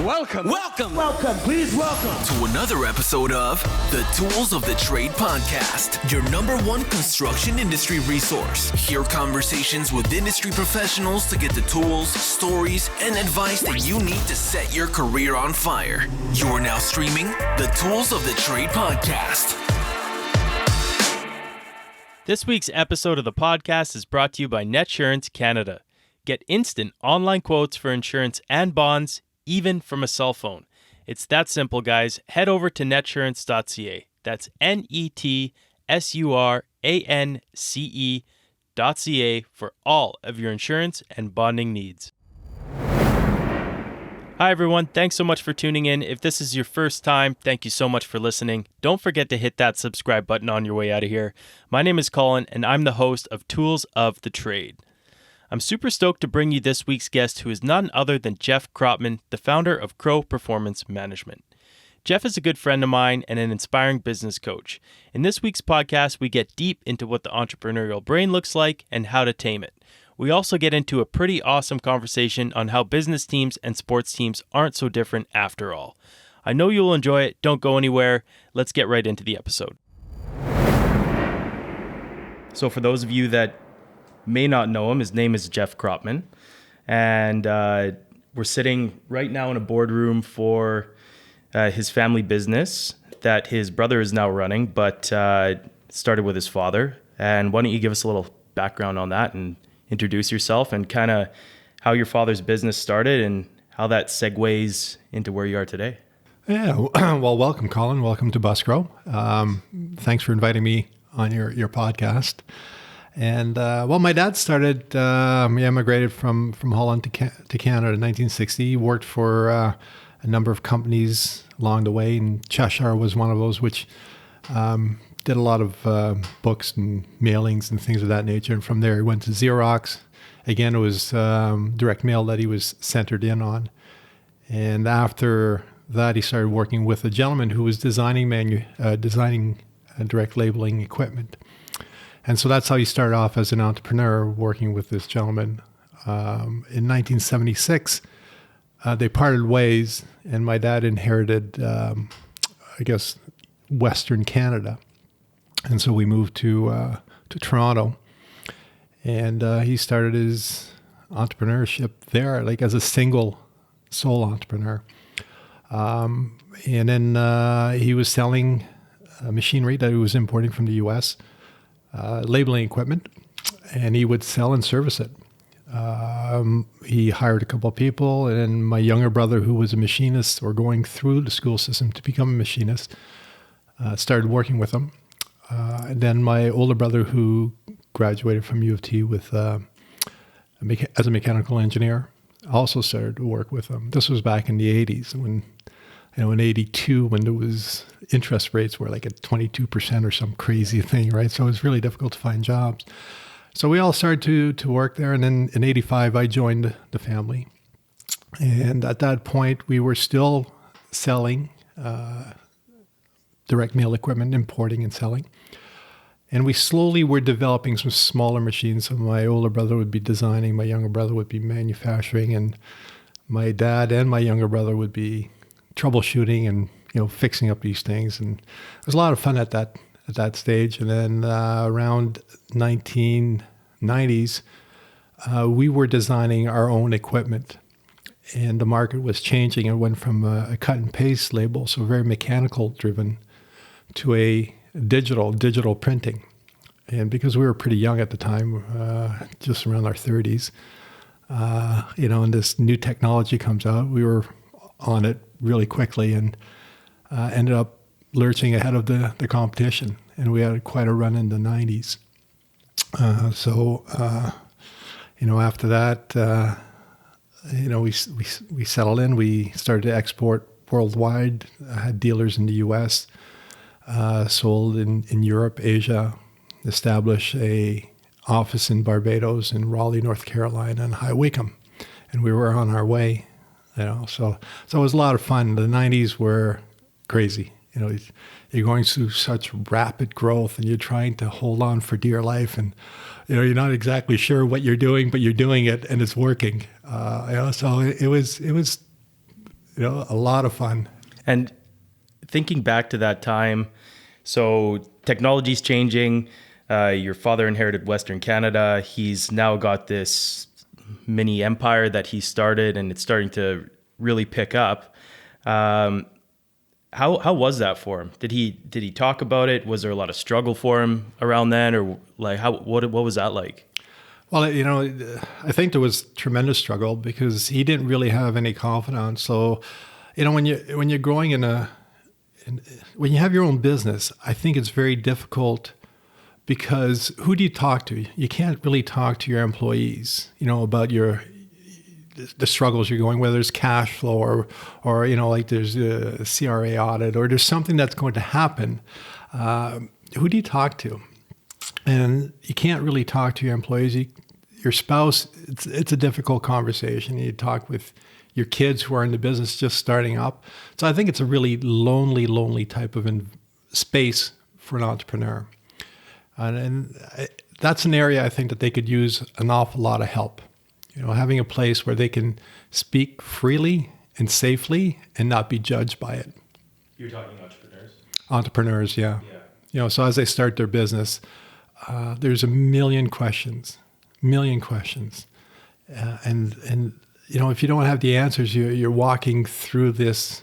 Welcome. Please welcome to another episode of the Tools of the Trade podcast, your number one construction industry resource. Hear conversations with industry professionals to get the tools, stories, and advice that you need to set your career on fire. You are now streaming the Tools of the Trade podcast. This week's episode of the podcast is brought to you by Netsurance Canada. Get instant online quotes for insurance and bonds, even from a cell phone. It's that simple, guys. Head over to netsurance.ca. That's netsurance.ca for all of your insurance and bonding needs. Hi, everyone. Thanks so much for tuning in. If this is your first time, thank you so much for listening. Don't forget to hit that subscribe button on your way out of here. My name is Colin, and I'm the host of Tools of the Trade. I'm super stoked to bring you this week's guest, who is none other than Jeff Kropman, the founder of KRO Performance Management. Jeff is a good friend of mine and an inspiring business coach. In this week's podcast, we get deep into what the entrepreneurial brain looks like and how to tame it. We also get into a pretty awesome conversation on how business teams and sports teams aren't so different after all. I know you'll enjoy it. Don't go anywhere. Let's get right into the episode. So for those of you that may not know him, his name is Jeff Kropman, and we're sitting right now in a boardroom for his family business that his brother is now running, but started with his father. And why don't you give us a little background on that and introduce yourself and kind of how your father's business started and how that segues into where you are today. Yeah, well, welcome, Colin. Welcome to Busgrow. Thanks for inviting me on your podcast. And my dad started. He emigrated from Holland to Canada in 1960. He worked for a number of companies along the way, and Cheshire was one of those, which did a lot of books and mailings and things of that nature. And from there, he went to Xerox. Again, it was direct mail that he was centered in on. And after that, he started working with a gentleman who was designing direct labeling equipment. And so that's how he started off as an entrepreneur, working with this gentleman. In 1976, they parted ways, and my dad inherited, Western Canada. And so we moved to Toronto, and he started his entrepreneurship there, like as a sole entrepreneur. And then he was selling machinery that he was importing from the U.S., labeling equipment, and he would sell and service it. He hired a couple of people, and my younger brother, who was a machinist or going through the school system to become a machinist, started working with him. And then my older brother, who graduated from U of T with as a mechanical engineer, also started to work with him. This was back in the 80s, when in 82, when there was interest rates were like at 22% or some crazy thing, right? So it was really difficult to find jobs. So we all started to work there. And then in 85, I joined the family. And at that point, we were still selling direct mail equipment, importing and selling. And we slowly were developing some smaller machines. So my older brother would be designing, my younger brother would be manufacturing, and my dad and my younger brother would be troubleshooting and fixing up these things. And it was a lot of fun at that stage. And then around 1990s, we were designing our own equipment, and the market was changing. It went from a cut and paste label, so very mechanical driven, to a digital printing. And because we were pretty young at the time, just around our 30s, and this new technology comes out, we were on it really quickly and ended up lurching ahead of the competition. And we had quite a run in the 90s. After that, we settled in. We started to export worldwide, had dealers in the U.S., sold in Europe, Asia, established a office in Barbados, in Raleigh, North Carolina, and High Wycombe. And we were on our way, so it was a lot of fun. The 90s were crazy. You're going through such rapid growth, and you're trying to hold on for dear life, and you're not exactly sure what you're doing, but you're doing it, and it's working. So it was a lot of fun. And thinking back to that time, so technology's changing. Your father inherited Western Canada. He's now got this mini empire that he started, and it's starting to really pick up. How was that for him? Did he talk about it? Was there a lot of struggle for him around then, or like what was that like? Well, I think there was tremendous struggle because he didn't really have any confidence. So, when you're growing when you have your own business, I think it's very difficult because who do you talk to? You can't really talk to your employees, about the struggles you're going, whether it's cash flow or like there's a CRA audit or there's something that's going to happen. Who do you talk to? And you can't really talk to your employees. Your spouse, it's a difficult conversation. You talk with your kids who are in the business just starting up. So I think it's a really lonely type of space for an entrepreneur. And that's an area I think that they could use an awful lot of help. Having a place where they can speak freely and safely and not be judged by it. You're talking entrepreneurs? Entrepreneurs, yeah. So as they start their business, there's a million questions. And if you don't have the answers, you're walking through this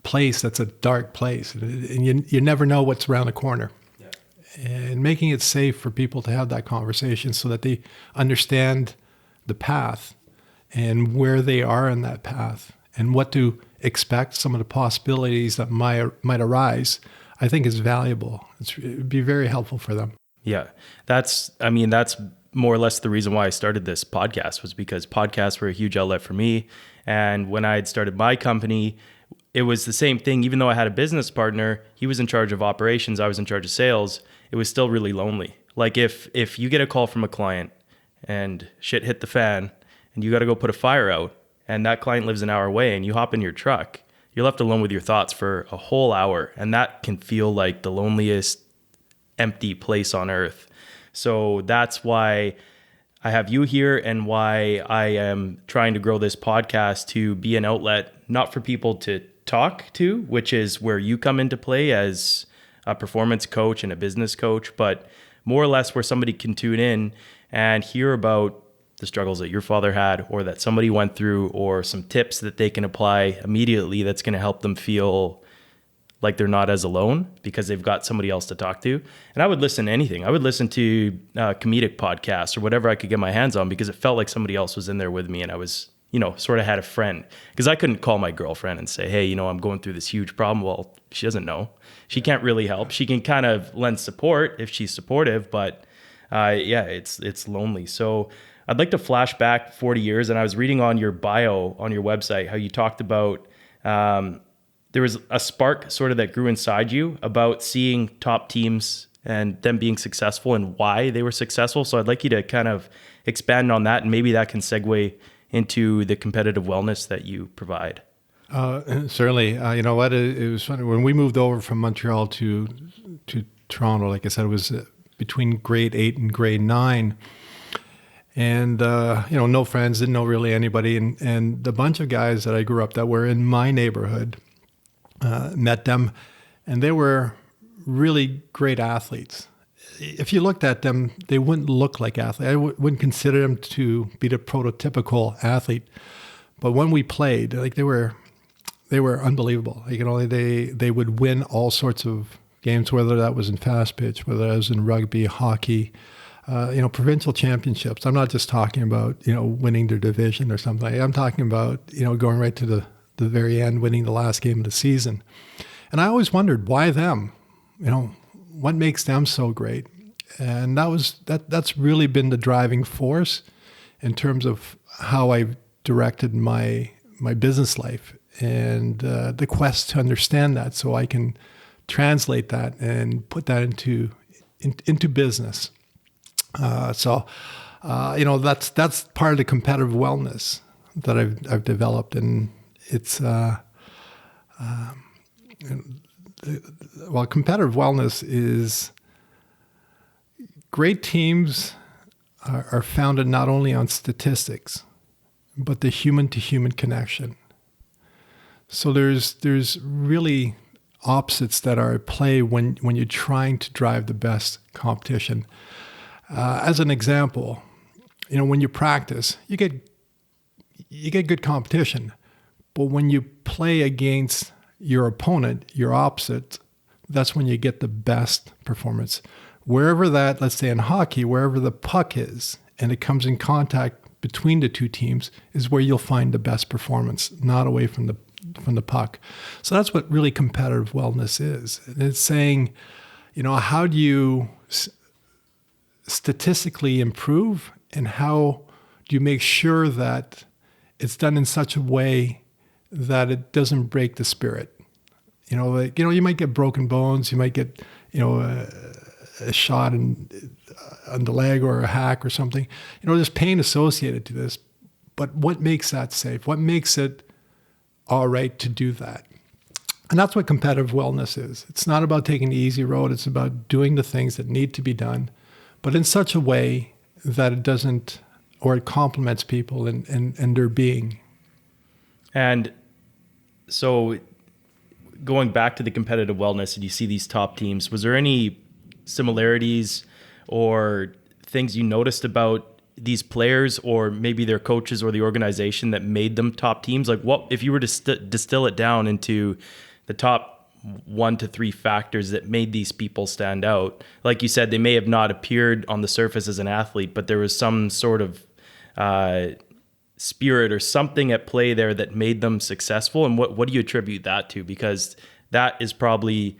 place that's a dark place, and you never know what's around the corner. Yeah. And making it safe for people to have that conversation so that they understand the path and where they are in that path and what to expect, some of the possibilities that might arise, I think is valuable. It'd be very helpful for them. Yeah, that's more or less the reason why I started this podcast, was because podcasts were a huge outlet for me. And when I had started my company, it was the same thing. Even though I had a business partner, he was in charge of operations, I was in charge of sales, it was still really lonely. Like if you get a call from a client and shit hit the fan and you got to go put a fire out and that client lives an hour away and you hop in your truck, you're left alone with your thoughts for a whole hour. And that can feel like the loneliest empty place on earth. So that's why I have you here and why I am trying to grow this podcast to be an outlet, not for people to talk to, which is where you come into play as a performance coach and a business coach, but more or less where somebody can tune in and hear about the struggles that your father had or that somebody went through, or some tips that they can apply immediately that's going to help them feel like they're not as alone because they've got somebody else to talk to. And I would listen to anything. I would listen to comedic podcasts or whatever I could get my hands on because it felt like somebody else was in there with me and I was, sort of had a friend. Because I couldn't call my girlfriend and say, hey, I'm going through this huge problem. Well, she doesn't know. She can't really help. She can kind of lend support if she's supportive, but it's lonely. So I'd like to flash back 40 years. And I was reading on your bio on your website how you talked about there was a spark sort of that grew inside you about seeing top teams and them being successful and why they were successful. So I'd like you to kind of expand on that, and maybe that can segue into the competitive wellness that you provide. Certainly. You know what? It was funny. When we moved over from Montreal to Toronto, like I said, it was between grade 8 and grade 9. And, no friends, didn't know really anybody. And the bunch of guys that I grew up that were in my neighborhood, met them, and they were really great athletes. If you looked at them, they wouldn't look like athletes. I wouldn't consider them to be the prototypical athlete. But when we played, like they were unbelievable. They would win all sorts of games, whether that was in fast pitch, whether that was in rugby, hockey, provincial championships. I'm not just talking about, winning their division or something. I'm talking about, going right to the very end, winning the last game of the season. And I always wondered, why them? What makes them so great? And that's really been the driving force in terms of how I've directed my business life and the quest to understand that so I can translate that and put that into business. That's part of the competitive wellness that I've developed, and it's competitive wellness is great teams are founded not only on statistics, but the human-to-human connection. So there's really opposites that are at play when you're trying to drive the best competition. As an example, when you practice, you get good competition, but when you play against your opponent, your opposite, that's when you get the best performance. Wherever that, let's say in hockey, wherever the puck is and it comes in contact between the two teams is where you'll find the best performance, not away from the puck. So that's what really competitive wellness is. And it's saying, how do you statistically improve, and how do you make sure that it's done in such a way that it doesn't break the spirit? You might get broken bones, you might get, a shot on the leg or a hack or something. There's pain associated to this, but what makes that safe? What makes it all right to do that? And that's what competitive wellness is. It's not about taking the easy road. It's about doing the things that need to be done, but in such a way that it doesn't, or it complements people and their being. And so going back to the competitive wellness, and you see these top teams, was there any similarities or things you noticed about these players or maybe their coaches or the organization that made them top teams? Like, what if you were to distill it down into the top 1 to 3 factors that made these people stand out? Like you said, they may have not appeared on the surface as an athlete, but there was some sort of spirit or something at play there that made them successful. And what do you attribute that to? Because that is probably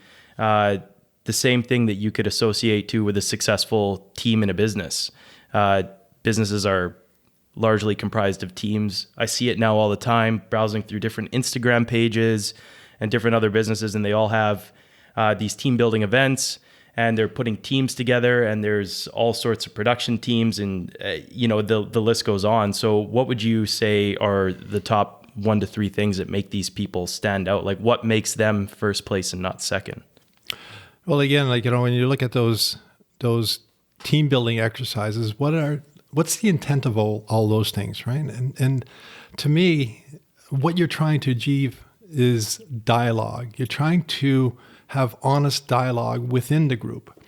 the same thing that you could associate to with a successful team in a business. Businesses are largely comprised of teams. I see it now all the time, browsing through different Instagram pages and different other businesses, and they all have these team building events, and they're putting teams together, and there's all sorts of production teams, and the list goes on. So what would you say are the top 1 to 3 things that make these people stand out? Like, what makes them first place and not second? Well, again, when you look at those team building exercises, what's the intent of all those things, right? And to me, what you're trying to achieve is dialogue. You're trying to have honest dialogue within the group,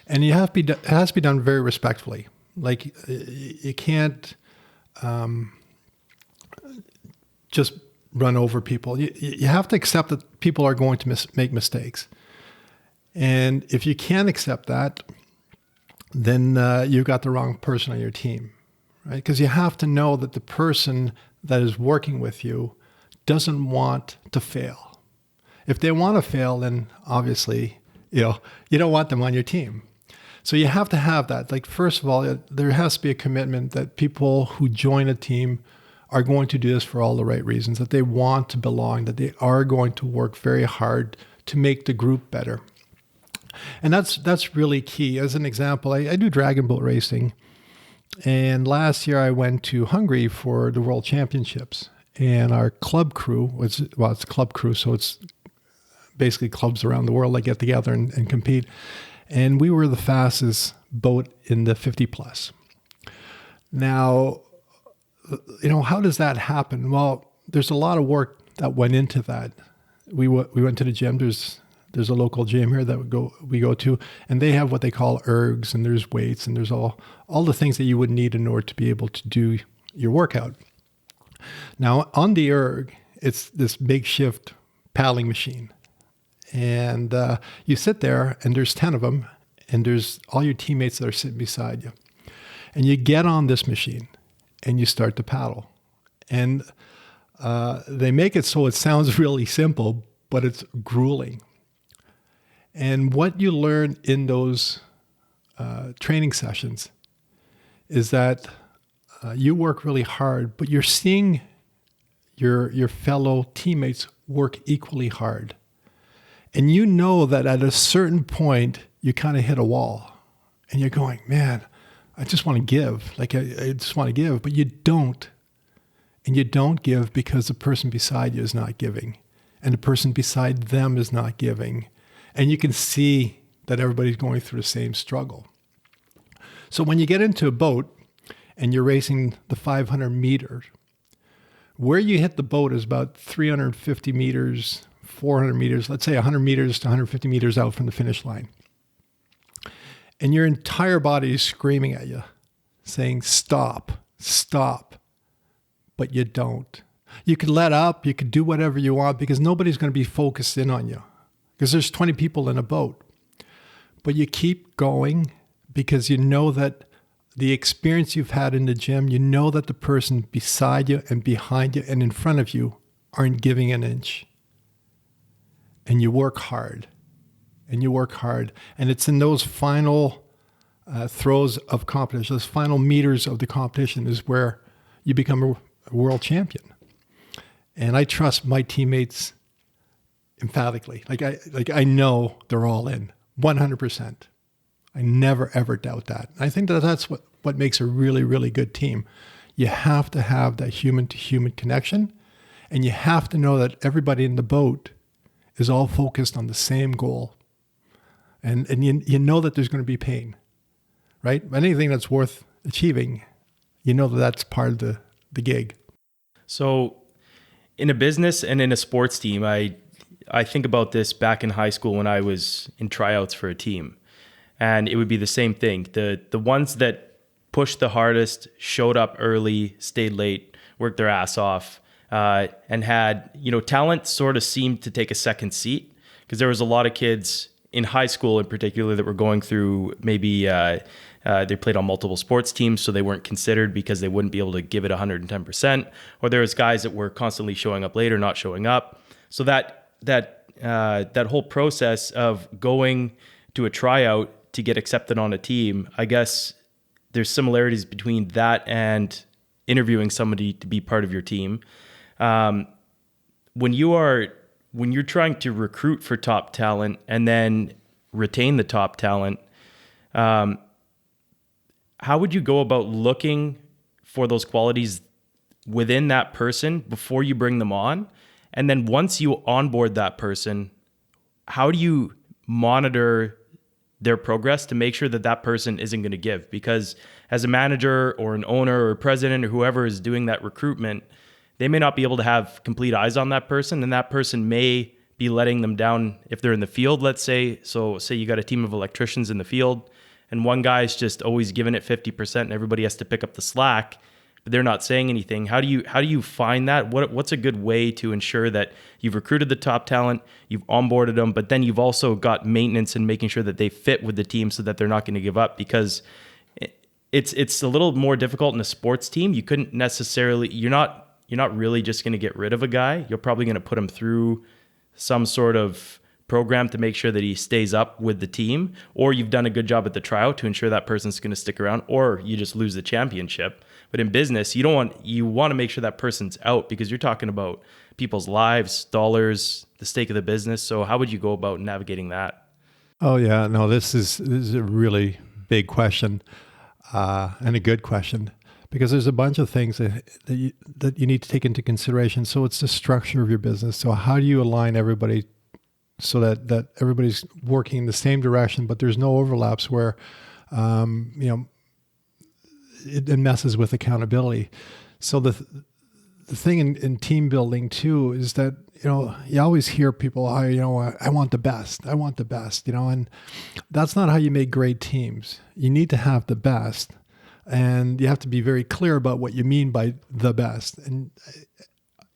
and it has to be done very respectfully. Like, you can't just run over people. You have to accept that people are going to make mistakes. And if you can't accept that, then you've got the wrong person on your team, right? Because you have to know that the person that is working with you doesn't want to fail. If they want to fail, then obviously, you don't want them on your team. So you have to have that. Like, first of all, there has to be a commitment that people who join a team are going to do this for all the right reasons, that they want to belong, that they are going to work very hard to make the group better. And that's really key. As an example, I do dragon boat racing. And last year I went to Hungary for the World Championships. And our club crew it's a club crew, so it's basically clubs around the world that get together and compete. And we were the fastest boat in the 50 plus. Now, how does that happen? Well, there's a lot of work that went into that. We went to the gym. There's a local gym here that we go to, and they have what they call ergs, and there's weights, and there's all the things that you would need in order to be able to do your workout. Now, on the erg, it's this makeshift paddling machine. And you sit there, and there's 10 of them, and there's all your teammates that are sitting beside you. And you get on this machine, and you start to paddle. And they make it so it sounds really simple, but it's grueling. And what you learn in those training sessions is that you work really hard, but you're seeing your fellow teammates work equally hard. And you know that at a certain point, you kind of hit a wall. And you're going, man, I just want to give. Like, I just want to give. But you don't. And you don't give because the person beside you is not giving. And the person beside them is not giving. And you can see that everybody's going through the same struggle. So when you get into a boat and you're racing the 500 meters, Where you hit the boat is about 350 meters, 400 meters, let's say 100 meters to 150 meters out from the finish line. And your entire body is screaming at you, saying, stop, stop. But you don't. You could let up, you could do whatever you want because nobody's going to be focused in on you because there's 20 people in a boat. But you keep going because you know that the experience you've had in the gym, you know that the person beside you and behind you and in front of you aren't giving an inch. And you work hard. And you work hard. And it's in those final throws of competition, those final meters of the competition is where you become a world champion. And I trust my teammates emphatically. I know they're all in 100%. I never, ever doubt that. I think that that's what makes a really, really good team. You have to have that human-to-human connection, and you have to know that everybody in the boat is all focused on the same goal. And you know that there's going to be pain, right? Anything that's worth achieving, you know that that's part of the gig. So in a business and in a sports team, I think about this back in high school when I was in tryouts for a team. And it would be the same thing. The ones that pushed the hardest, showed up early, stayed late, worked their ass off, and had, talent sort of seemed to take a second seat because there was a lot of kids in high school in particular that were going through maybe they played on multiple sports teams, so they weren't considered because they wouldn't be able to give it 110%. Or there was guys that were constantly showing up late or not showing up. So that whole process of going to a tryout to get accepted on a team, I guess there's similarities between that and interviewing somebody to be part of your team. When you're trying to recruit for top talent and then retain the top talent, how would you go about looking for those qualities within that person before you bring them on? And then once you onboard that person, how do you monitor their progress to make sure that that person isn't going to give? Because as a manager or an owner or president or whoever is doing that recruitment, they may not be able to have complete eyes on that person, and that person may be letting them down if they're in the field, let's say. So say you got a team of electricians in the field and one guy's just always giving it 50% and everybody has to pick up the slack, but they're not saying anything. How do you find that? What's a good way to ensure that you've recruited the top talent, you've onboarded them, but then you've also got maintenance and making sure that they fit with the team so that they're not going to give up? Because it's a little more difficult in a sports team. You couldn't necessarily, you're not really just going to get rid of a guy. You're probably going to put him through some sort of program to make sure that he stays up with the team, or you've done a good job at the tryout to ensure that person's going to stick around, or you just lose the championship. But in business, you want to make sure that person's out because you're talking about people's lives, dollars, the stake of the business. So how would you go about navigating that? Oh yeah, no, this is a really big question and a good question because there's a bunch of things that you need to take into consideration. So it's the structure of your business. So how do you align everybody so that everybody's working in the same direction, but there's no overlaps where it messes with accountability. So the thing in team building too is that, you always hear people, I want the best, and that's not how you make great teams. You need to have the best, and you have to be very clear about what you mean by the best. And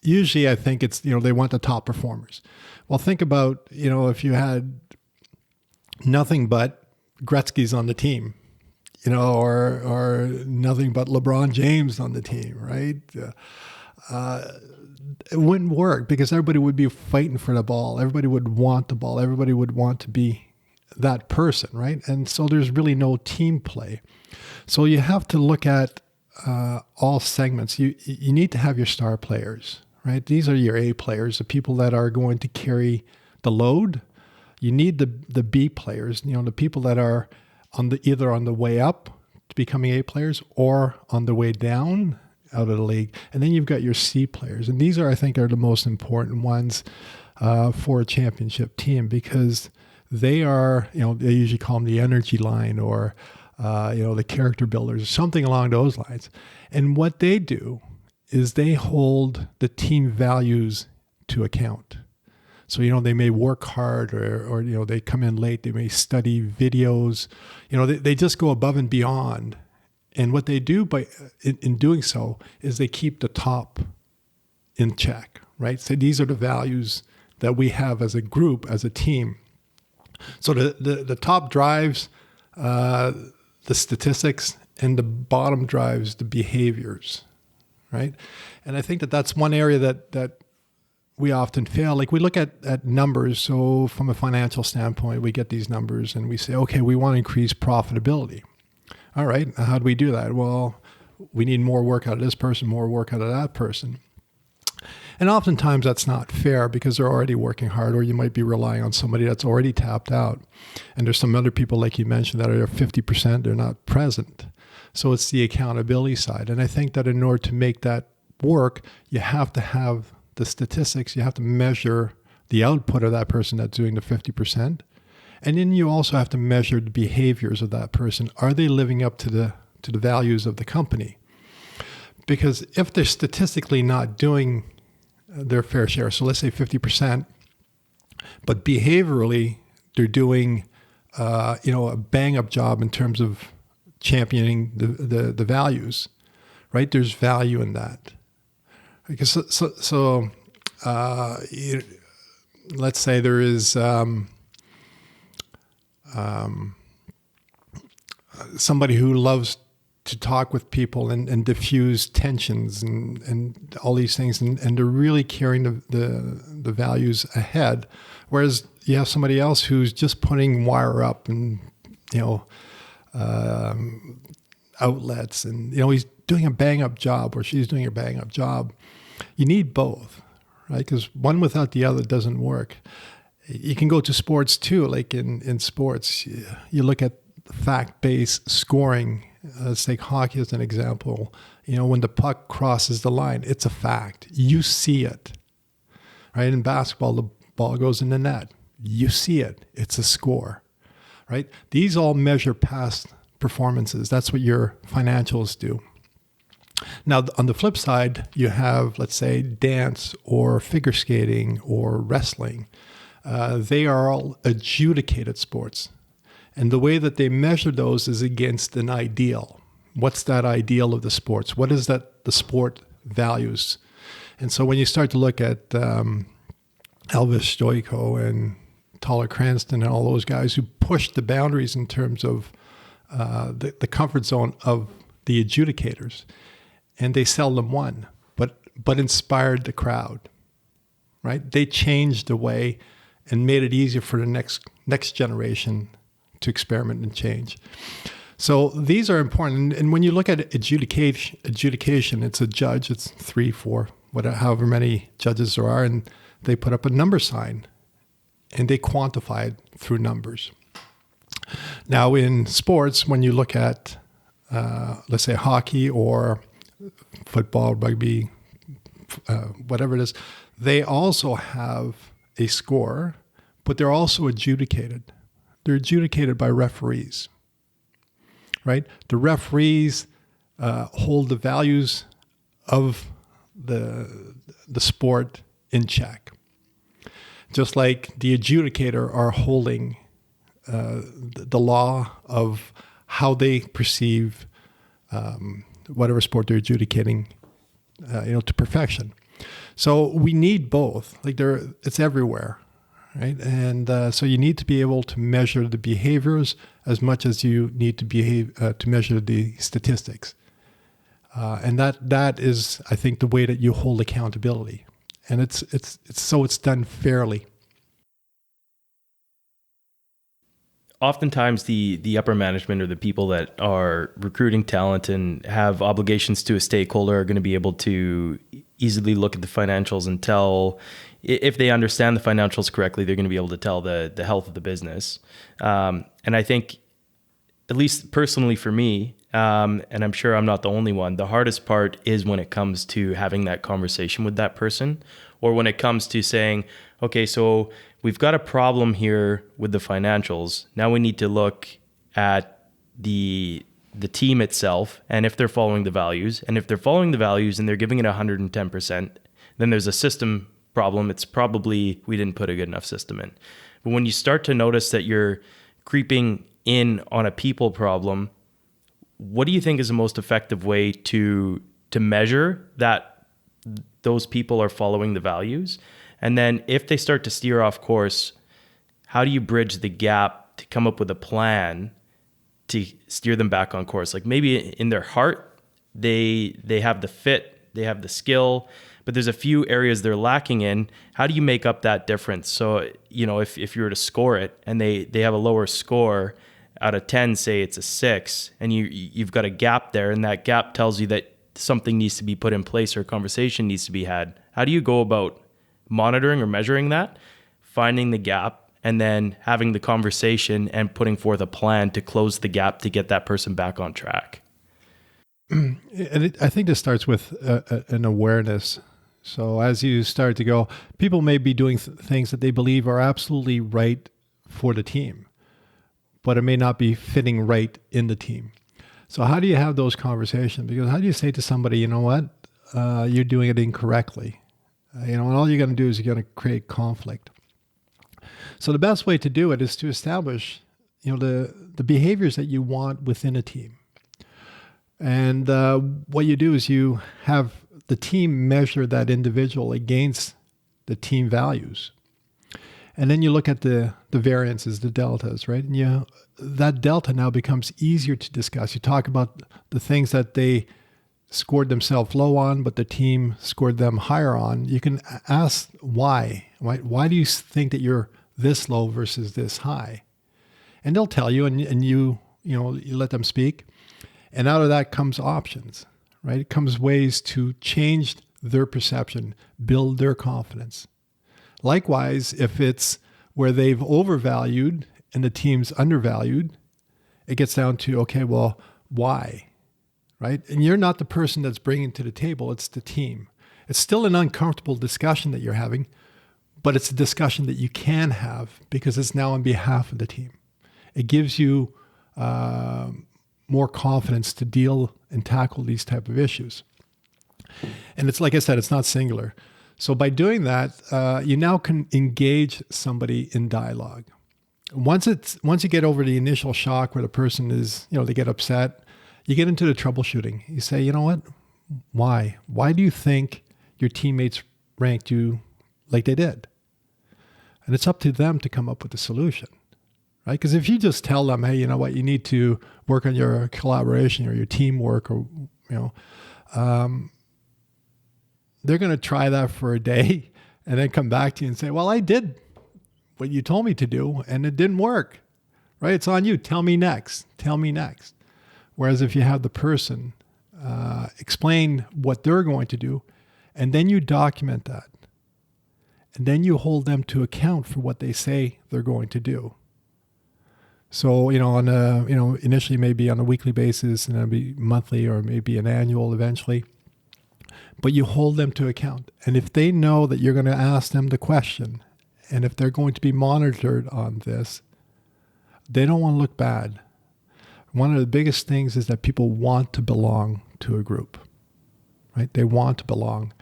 usually I think it's, they want the top performers. Well, think about, if you had nothing but Gretzky's on the team, or nothing but LeBron James on the team, right? It wouldn't work because everybody would be fighting for the ball. Everybody would want the ball. Everybody would want to be that person, right? And so there's really no team play. So you have to look at all segments. You need to have your star players, right? These are your A players, the people that are going to carry the load. You need the B players, the people that are either on the way up to becoming A players or on the way down out of the league. And then you've got your C players. And these I think are the most important ones for a championship team because they are, they usually call them the energy line or, the character builders, something along those lines. And what they do is they hold the team values to account. So, they may work hard or they come in late, they may study videos, they just go above and beyond. And what they do in doing so is they keep the top in check, right? So these are the values that we have as a group, as a team. So the top drives the statistics and the bottom drives the behaviors, right? And I think that's one area that we often fail. Like we look at numbers. So from a financial standpoint, we get these numbers and we say, okay, we want to increase profitability. All right, how do we do that? Well, we need more work out of this person, more work out of that person. And oftentimes that's not fair because they're already working hard, or you might be relying on somebody that's already tapped out. And there's some other people, like you mentioned, that are 50%, they're not present. So it's the accountability side. And I think that in order to make that work, you have to have the statistics, you have to measure the output of that person that's doing the 50%. And then you also have to measure the behaviors of that person. Are they living up to the values of the company? Because if they're statistically not doing their fair share, so let's say 50%, but behaviorally they're doing a bang-up job in terms of championing the values, right? There's value in that. Because let's say there is somebody who loves to talk with people and diffuse tensions and all these things, and they're really carrying the values ahead, whereas you have somebody else who's just putting wire up and outlets, and he's doing a bang-up job or she's doing a bang-up job. You need both, right? Because one without the other doesn't work. You can go to sports too. Like in sports, you look at fact-based scoring. Let's take hockey as an example. When the puck crosses the line, it's a fact. You see it, right? In basketball, the ball goes in the net. You see it. It's a score, right? These all measure past performances. That's what your financials do. Now, on the flip side, you have, let's say, dance or figure skating or wrestling. They are all adjudicated sports. And the way that they measure those is against an ideal. What's that ideal of the sports? What is that the sport values? And so when you start to look at Elvis Stojko and Tyler Cranston and all those guys who pushed the boundaries in terms of the comfort zone of the adjudicators, and they seldom won, but inspired the crowd, right? They changed the way and made it easier for the next generation to experiment and change. So these are important. And when you look at adjudication, it's a judge, it's 3, 4, however many judges there are, and they put up a number sign and they quantify it through numbers. Now in sports, when you look at, let's say hockey or football, rugby, whatever it is, they also have a score, but they're also adjudicated. They're adjudicated by referees, right? The referees hold the values of the sport in check, just like the adjudicator are holding the law of how they perceive whatever sport they're adjudicating, to perfection. So we need both. Like it's everywhere, right? And so you need to be able to measure the behaviors as much as you need to measure the statistics. And that is, I think, the way that you hold accountability. And it's done fairly. Oftentimes the upper management or the people that are recruiting talent and have obligations to a stakeholder are going to be able to easily look at the financials and tell, if they understand the financials correctly, they're going to be able to tell the health of the business. And I think, at least personally for me, and I'm sure I'm not the only one, the hardest part is when it comes to having that conversation with that person, or when it comes to saying, okay, so we've got a problem here with the financials. Now we need to look at the the team itself and if they're following the values. And if they're following the values and they're giving it 110%, then there's a system problem. It's probably we didn't put a good enough system in. But when you start to notice that you're creeping in on a people problem, what do you think is the most effective way to measure that those people are following the values? And then if they start to steer off course, how do you bridge the gap to come up with a plan to steer them back on course? Like maybe in their heart, they have the fit, they have the skill, but there's a few areas they're lacking in. How do you make up that difference? So, if you were to score it and they have a lower score out of 10, say it's a 6, and you've got a gap there, and that gap tells you that something needs to be put in place or a conversation needs to be had. How do you go about monitoring or measuring that, finding the gap, and then having the conversation and putting forth a plan to close the gap to get that person back on track? I think this starts with an awareness. So as you start to go, people may be doing things that they believe are absolutely right for the team, but it may not be fitting right in the team. So how do you have those conversations? Because how do you say to somebody, you know what, you're doing it incorrectly? And all you're going to do is you're going to create conflict. So the best way to do it is to establish, the behaviors that you want within a team. And what you do is you have the team measure that individual against the team values. And then you look at the variances, the deltas, right? And that delta now becomes easier to discuss. You talk about the things that they scored themselves low on, but the team scored them higher on. You can ask why, right? Why do you think that you're this low versus this high? And they'll tell you, and you let them speak. And out of that comes options, right? It comes ways to change their perception, build their confidence. Likewise, if it's where they've overvalued and the team's undervalued, it gets down to, okay, well, why, right? And you're not the person that's bringing to the table, it's the team. It's still an uncomfortable discussion that you're having, but it's a discussion that you can have because it's now on behalf of the team. It gives you more confidence to deal and tackle these type of issues. And it's like I said, it's not singular. So by doing that, you now can engage somebody in dialogue. Once you get over the initial shock where the person is, they get upset, you get into the troubleshooting. You say, you know what? Why? Why do you think your teammates ranked you like they did? And it's up to them to come up with a solution. Right? Because if you just tell them, hey, you know what, you need to work on your collaboration or your teamwork, or they're going to try that for a day and then come back to you and say, well, I did what you told me to do and it didn't work. Right? It's on you. Tell me next. Tell me next. Whereas if you have the person explain what they're going to do, and then you document that, and then you hold them to account for what they say they're going to do. So, initially maybe on a weekly basis, and then be monthly or maybe an annual eventually. But you hold them to account. And if they know that you're going to ask them the question, and if they're going to be monitored on this, they don't want to look bad. One of the biggest things is that people want to belong to a group, right? They want to belong.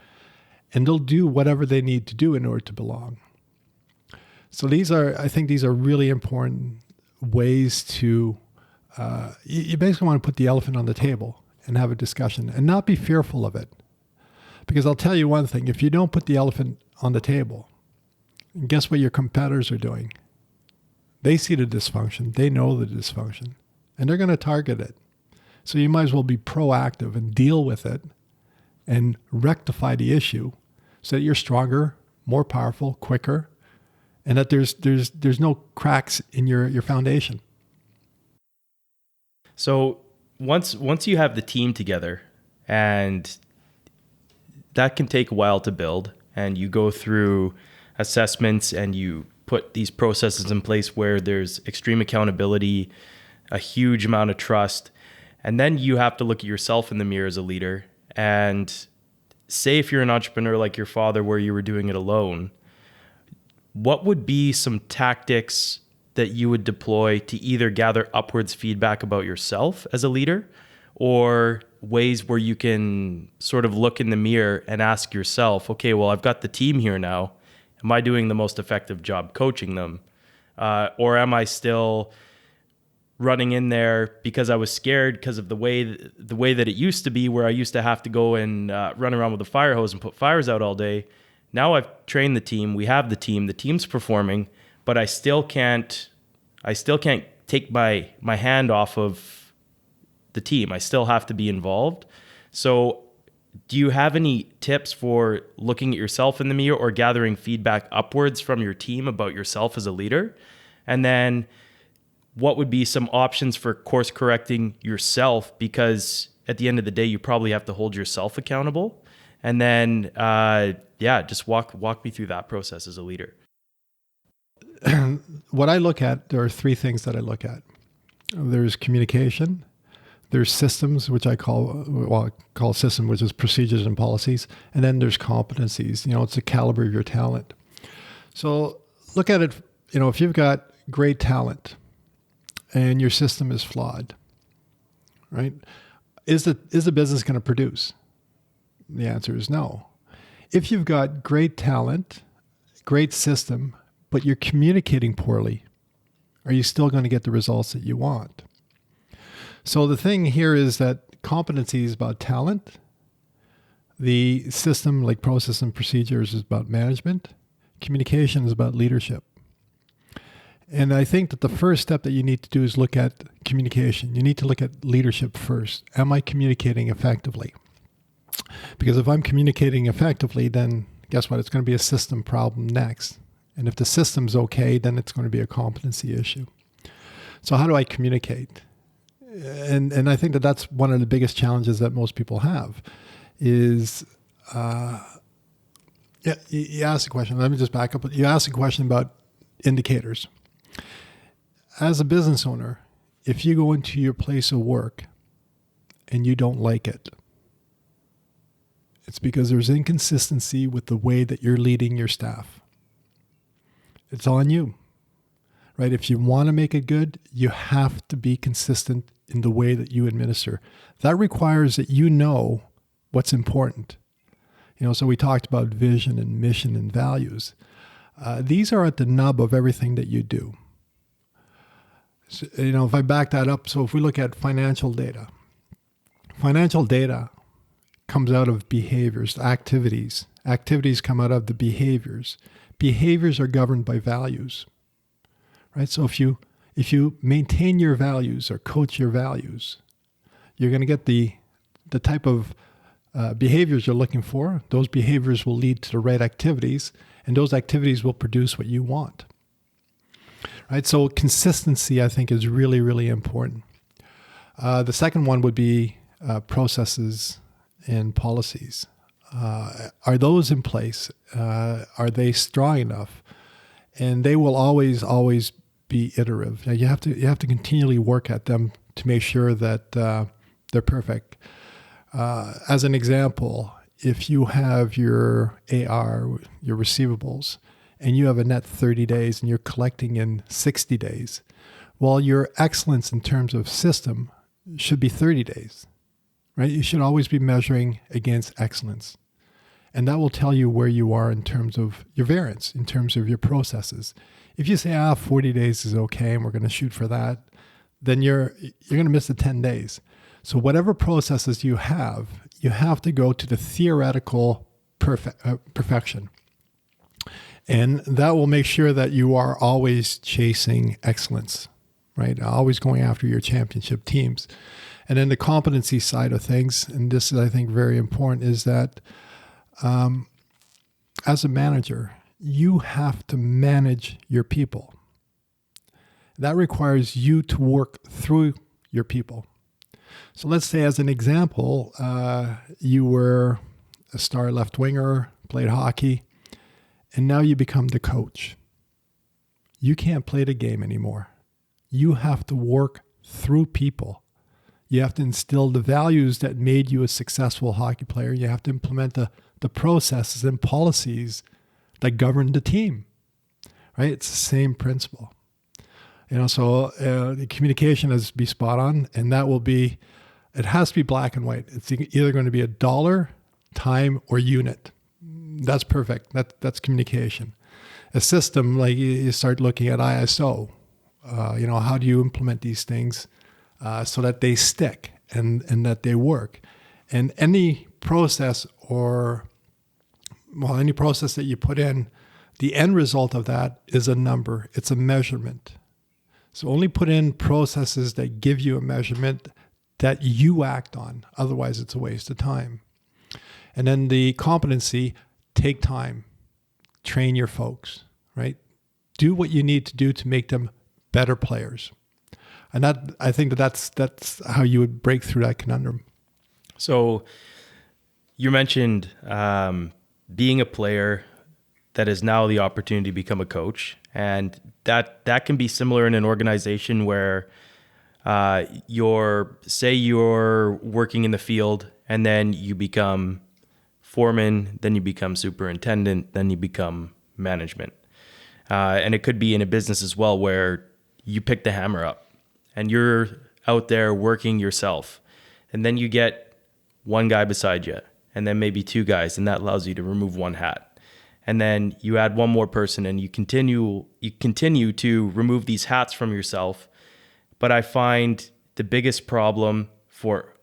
And they'll do whatever they need to do in order to belong. So I think these are really important ways to, you basically want to put the elephant on the table and have a discussion and not be fearful of it. Because I'll tell you one thing, if you don't put the elephant on the table, guess what your competitors are doing? They see the dysfunction, they know the dysfunction, and they're going to target it. So you might as well be proactive and deal with it and rectify the issue so that you're stronger, more powerful, quicker, and that there's no cracks in your foundation. So once you have the team together, and that can take a while to build, and you go through assessments and you put these processes in place where there's extreme accountability, a huge amount of trust, and then you have to look at yourself in the mirror as a leader and say if you're an entrepreneur like your father where you were doing it alone, what would be some tactics that you would deploy to either gather upwards feedback about yourself as a leader, or ways where you can sort of look in the mirror and ask yourself, okay, well, I've got the team here now. Am I doing the most effective job coaching them? Or am I still running in there because I was scared because of the way that it used to be, where I used to have to go and run around with a fire hose and put fires out all day? Now I've trained the team. We have the team's performing, but I still can't take my hand off of the team. I still have to be involved. So do you have any tips for looking at yourself in the mirror or gathering feedback upwards from your team about yourself as a leader? And then what would be some options for course correcting yourself? Because at the end of the day, you probably have to hold yourself accountable. And then, just walk me through that process as a leader. What I look at, there are three things that I look at. There's communication, there's systems, which I call system, which is procedures and policies, and then there's competencies. It's the caliber of your talent. So look at it, if you've got great talent and your system is flawed, right? Is the business going to produce? The answer is no. If you've got great talent, great system, but you're communicating poorly, are you still going to get the results that you want? So the thing here is that competency is about talent. The system, like process and procedures, is about management. Communication is about leadership. And I think that the first step that you need to do is look at communication. You need to look at leadership first. Am I communicating effectively? Because if I'm communicating effectively, then guess what? It's going to be a system problem next. And if the system's okay, then it's going to be a competency issue. So how do I communicate? And I think that that's one of the biggest challenges that most people have is, you asked a question. Let me just back up. You asked a question about indicators. As a business owner, if you go into your place of work and you don't like it, it's because there's inconsistency with the way that you're leading your staff. It's on you, right? If you want to make it good, you have to be consistent in the way that you administer. That requires that you know what's important. So we talked about vision and mission and values. These are at the nub of everything that you do. So, if I back that up, so if we look at financial data comes out of behaviors, activities. Activities come out of the behaviors. Behaviors are governed by values, right? So if you maintain your values or coach your values, you're going to get the type of behaviors you're looking for. Those behaviors will lead to the right activities, and those activities will produce what you want, right? So consistency, I think, is really, really important. The second one would be processes and policies. Are those in place? Are they strong enough? And they will always be iterative. Now you have to continually work at them to make sure that they're perfect. As an example, if you have your AR, your receivables, and you have a net 30 days and you're collecting in 60 days, well, your excellence in terms of system should be 30 days, right? You should always be measuring against excellence. And that will tell you where you are in terms of your variance, in terms of your processes. If you say, 40 days is okay and we're going to shoot for that, then you're going to miss the 10 days. So whatever processes you have to go to the theoretical perfection. And that will make sure that you are always chasing excellence, right? Always going after your championship teams. And then the competency side of things, and this is, I think, very important, is that as a manager, you have to manage your people. That requires you to work through your people. So let's say, as an example, you were a star left winger, played hockey, and now you become the coach. You can't play the game anymore. You have to work through people. You have to instill the values that made you a successful hockey player. You have to implement the processes and policies that govern the team, right? It's the same principle. So the communication has to be spot on, and it has to be black and white. It's either going to be a dollar, time, or unit. That's perfect. That's communication. A system, like you start looking at ISO, how do you implement these things so that they stick and that they work? And any process any process that you put in, the end result of that is a number. It's a measurement. So only put in processes that give you a measurement that you act on. Otherwise, it's a waste of time. And then the competency, take time, train your folks, right? Do what you need to do to make them better players. And I think that's how you would break through that conundrum. So you mentioned being a player that is now the opportunity to become a coach. And that can be similar in an organization where you're working in the field and then you become foreman, then you become superintendent, then you become management. And it could be in a business as well where you pick the hammer up and you're out there working yourself. And then you get one guy beside you and then maybe two guys, and that allows you to remove one hat. And then you add one more person and you continue to remove these hats from yourself. But I find the biggest problem for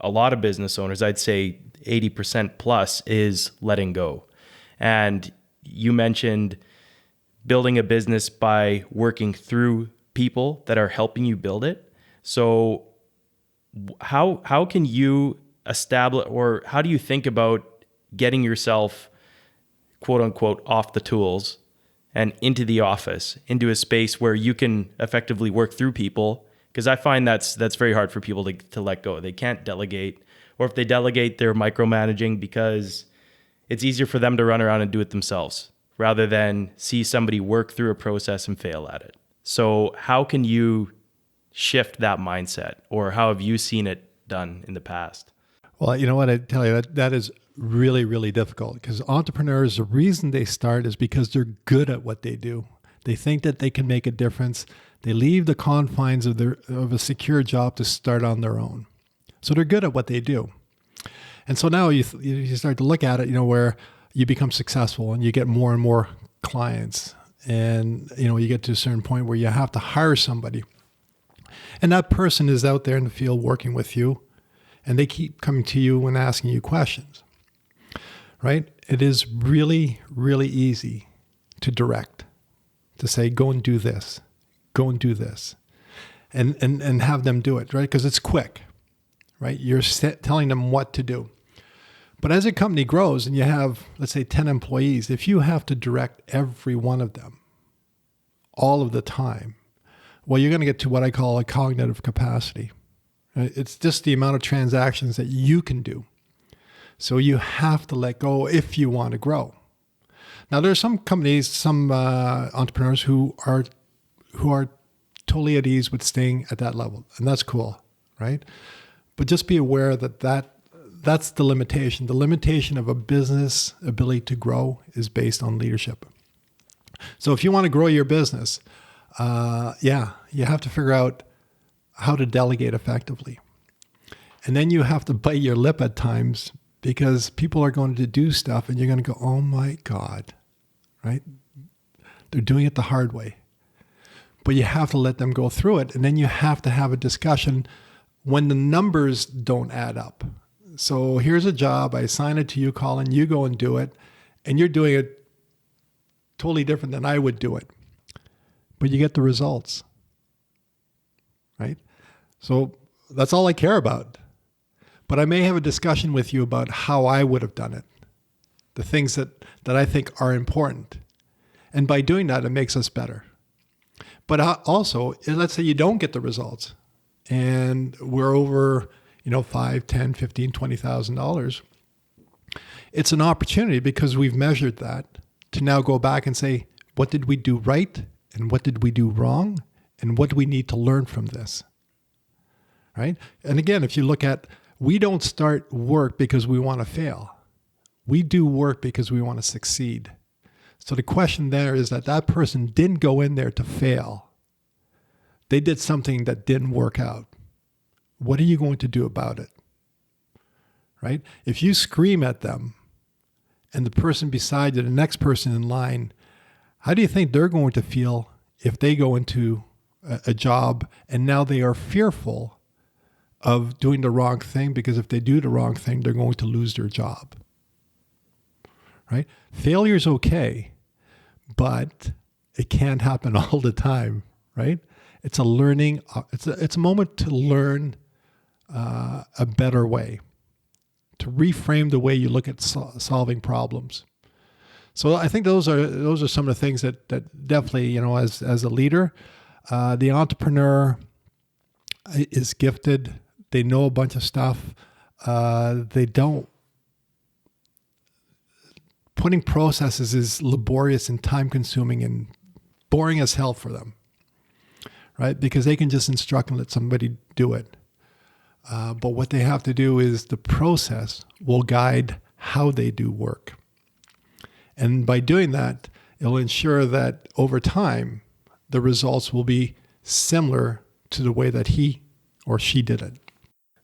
a lot of business owners, I'd say 80% plus, is letting go. And you mentioned building a business by working through people that are helping you build it. So how can you establish, or how do you think about getting yourself, quote unquote, off the tools and into the office, into a space where you can effectively work through people? Because I find that's very hard for people to let go. They can't delegate, or if they delegate, they're micromanaging because it's easier for them to run around and do it themselves rather than see somebody work through a process and fail at it. So how can you shift that mindset, or how have you seen it done in the past? Well, you know what, I tell you, that is really, really difficult, because entrepreneurs, the reason they start is because they're good at what they do. They think that they can make a difference. They leave the confines of a secure job to start on their own. So they're good at what they do. And so now you start to look at it, where you become successful and you get more and more clients. And, you get to a certain point where you have to hire somebody. And that person is out there in the field working with you, and they keep coming to you and asking you questions, right? It is really, really easy to direct, to say, go and do this, and have them do it, right? Because it's quick, right? You're telling them what to do. But as a company grows and you have, let's say, 10 employees, if you have to direct every one of them all of the time, well, you're going to get to what I call a cognitive capacity. Right? It's just the amount of transactions that you can do. So you have to let go if you want to grow. Now, there are some companies, some entrepreneurs who are totally at ease with staying at that level, and that's cool, right? But just be aware that's the limitation. The limitation of a business ability to grow is based on leadership. So if you want to grow your business, you have to figure out how to delegate effectively. And then you have to bite your lip at times, because people are going to do stuff and you're going to go, oh my God, right? They're doing it the hard way. But you have to let them go through it. And then you have to have a discussion when the numbers don't add up. So here's a job, I assign it to you, Colin, you go and do it. And you're doing it totally different than I would do it. But you get the results, right? So that's all I care about. But I may have a discussion with you about how I would have done it, the things that I think are important. And by doing that, it makes us better. But also, let's say you don't get the results and we're over, $5, $10, $15, $20,000. It's an opportunity, because we've measured that, to now go back and say, what did we do right? And what did we do wrong? And what do we need to learn from this? Right? And again, if you look at, we don't start work because we want to fail. We do work because we want to succeed. So the question there is that person didn't go in there to fail. they did something that didn't work out. What are you going to do about it? Right? If you scream at them and the person beside you, the next person in line, how do you think they're going to feel if they go into a job and now they are fearful of doing the wrong thing, because if they do the wrong thing, they're going to lose their job? Right? Failure is okay, but it can't happen all the time, right? It's a learning, it's a moment to learn a better way, to reframe the way you look at solving problems. So I think those are some of the things that definitely, as a leader, the entrepreneur is gifted. They know a bunch of stuff. Putting processes is laborious and time consuming and boring as hell for them, right? Because they can just instruct and let somebody do it. But what they have to do is the process will guide how they do work. And by doing that, it'll ensure that over time, the results will be similar to the way that he or she did it.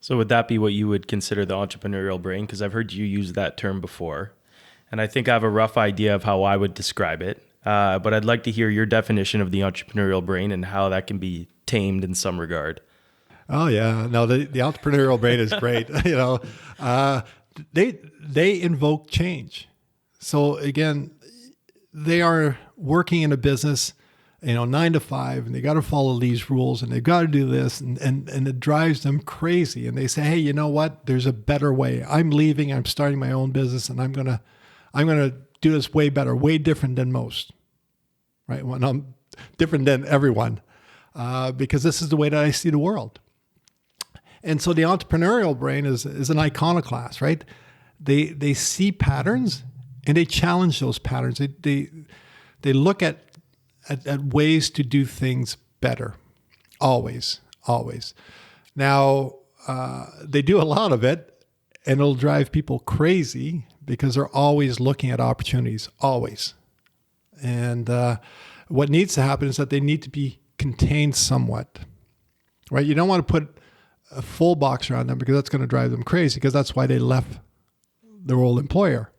So would that be what you would consider the entrepreneurial brain? Because I've heard you use that term before, and I think I have a rough idea of how I would describe it. But I'd like to hear your definition of the entrepreneurial brain and how that can be tamed in some regard. Oh yeah, no, the entrepreneurial brain is great. They invoke change. So again, they are working in a business, 9 to 5, and they got to follow these rules, and they've got to do this, and it drives them crazy. And they say, hey, you know what? There's a better way. I'm leaving. I'm starting my own business, and I'm gonna do this way better, way different than most, right? Well, I'm different than everyone, because this is the way that I see the world. And so the entrepreneurial brain is an iconoclast, right? They see patterns and they challenge those patterns. They look at ways to do things better, always. Now, they do a lot of it, and it'll drive people crazy because they're always looking at opportunities, always. And what needs to happen is that they need to be contained somewhat, right? You don't want to put a full box around them because that's going to drive them crazy, because that's why they left their old employer.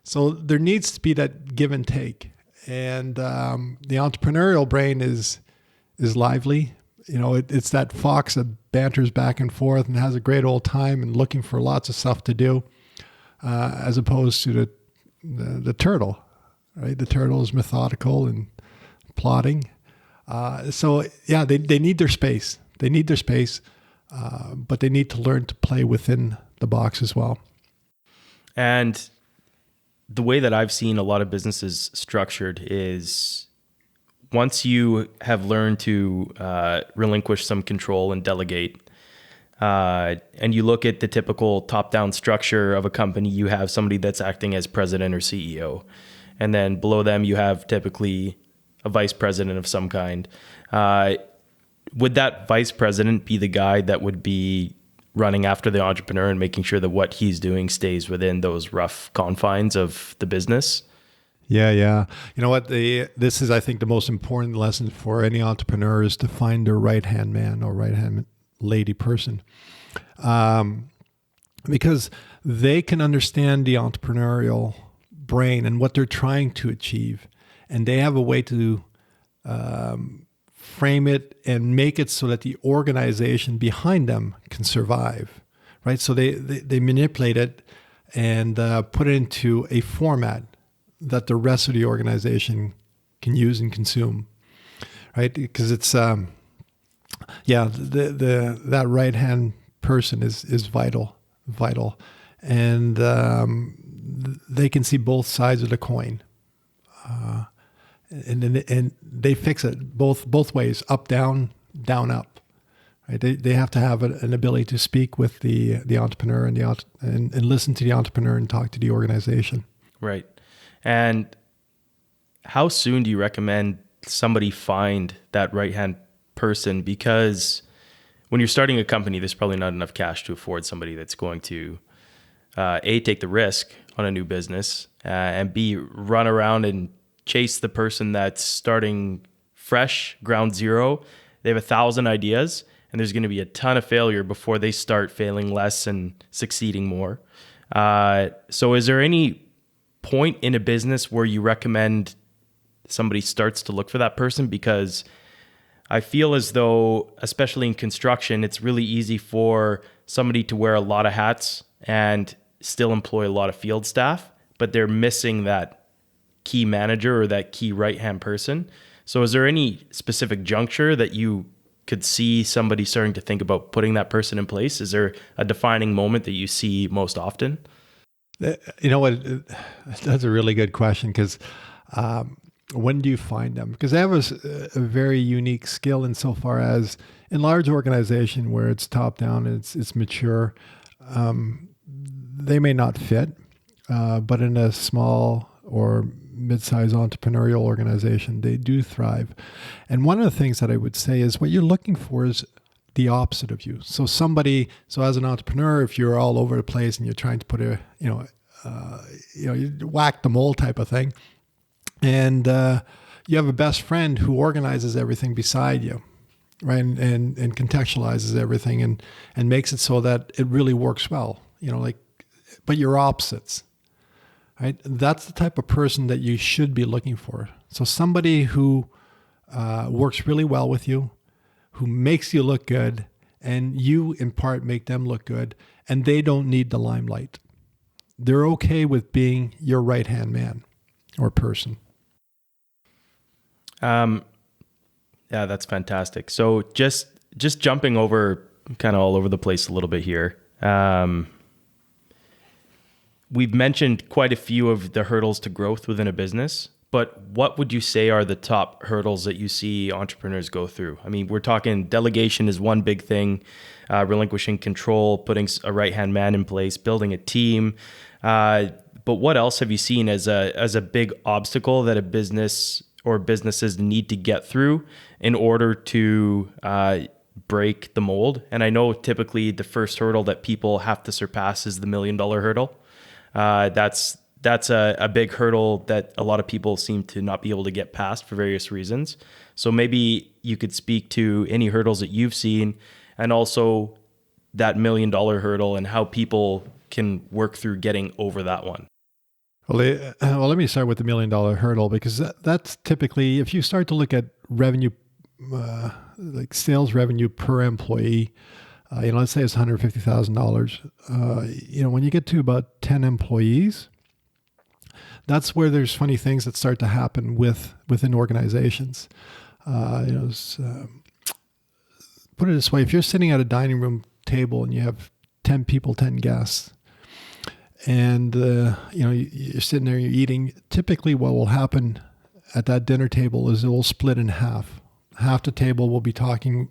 So there needs to be that give and take. And the entrepreneurial brain is lively. It's that fox that banters back and forth and has a great old time and looking for lots of stuff to do, as opposed to the turtle, right? The turtle is methodical and plotting. So yeah, they need their space. They need their space, but they need to learn to play within the box as well. And the way that I've seen a lot of businesses structured is once you have learned to relinquish some control and delegate, and you look at the typical top-down structure of a company, you have somebody that's acting as president or CEO. And then below them, you have typically a vice president of some kind. Would that vice president be the guy that would be running after the entrepreneur and making sure that what he's doing stays within those rough confines of the business? Yeah. You know what? This is, I think, the most important lesson for any entrepreneur is to find their right-hand man or right-hand lady person. Because they can understand the entrepreneurial brain and what they're trying to achieve. And they have a way to frame it and make it so that the organization behind them can survive, right? So they manipulate it and put it into a format that the rest of the organization can use and consume, right? Because it's, that right-hand person is vital. And they can see both sides of the coin. And they fix it both ways, up, down, down, up. Right? They have to have an ability to speak with the entrepreneur and listen to the entrepreneur and talk to the organization. Right. And how soon do you recommend somebody find that right-hand person? Because when you're starting a company, there's probably not enough cash to afford somebody that's going to A, take the risk on a new business, and B, run around and chase the person that's starting fresh, ground zero. they have 1,000 ideas, and there's going to be a ton of failure before they start failing less and succeeding more. So is there any point in a business where you recommend somebody starts to look for that person? Because I feel as though, especially in construction, it's really easy for somebody to wear a lot of hats and still employ a lot of field staff, but they're missing that key manager or that key right-hand person. So is there any specific juncture that you could see somebody starting to think about putting that person in place? Is there a defining moment that you see most often? You know what? That's a really good question, because when do you find them? Because they have a very unique skill insofar as in large organization where it's top down and it's mature, they may not fit, but in a small or mid-sized entrepreneurial organization, they do thrive. And one of the things that I would say is what you're looking for is the opposite of you. So as an entrepreneur, if you're all over the place and you're trying to put you whack the mold type of thing, and you have a best friend who organizes everything beside you, right? And contextualizes everything and makes it so that it really works well, but you're opposites, right? That's the type of person that you should be looking for. So somebody who works really well with you, who makes you look good, and you in part make them look good, and they don't need the limelight. They're okay with being your right-hand man or person. Yeah, that's fantastic. So just jumping over kind of all over the place a little bit here. We've mentioned quite a few of the hurdles to growth within a business, but what would you say are the top hurdles that you see entrepreneurs go through? I mean, we're talking delegation is one big thing, relinquishing control, putting a right-hand man in place, building a team. But what else have you seen as a big obstacle that a business or businesses need to get through in order to break the mold? And I know typically the first hurdle that people have to surpass is the $1 million hurdle. That's a big hurdle that a lot of people seem to not be able to get past for various reasons. So maybe you could speak to any hurdles that you've seen, and also that $1 million hurdle and how people can work through getting over that one. Well, let me start with the $1 million hurdle, because that's typically, if you start to look at revenue, like sales revenue per employee, let's say it's $150,000. When you get to about 10 employees, that's where there's funny things that start to happen within organizations. Put it this way: if you're sitting at a dining room table and you have 10 people, 10 guests, and you're sitting there, you're eating, typically what will happen at that dinner table is it will split in half. Half the table will be talking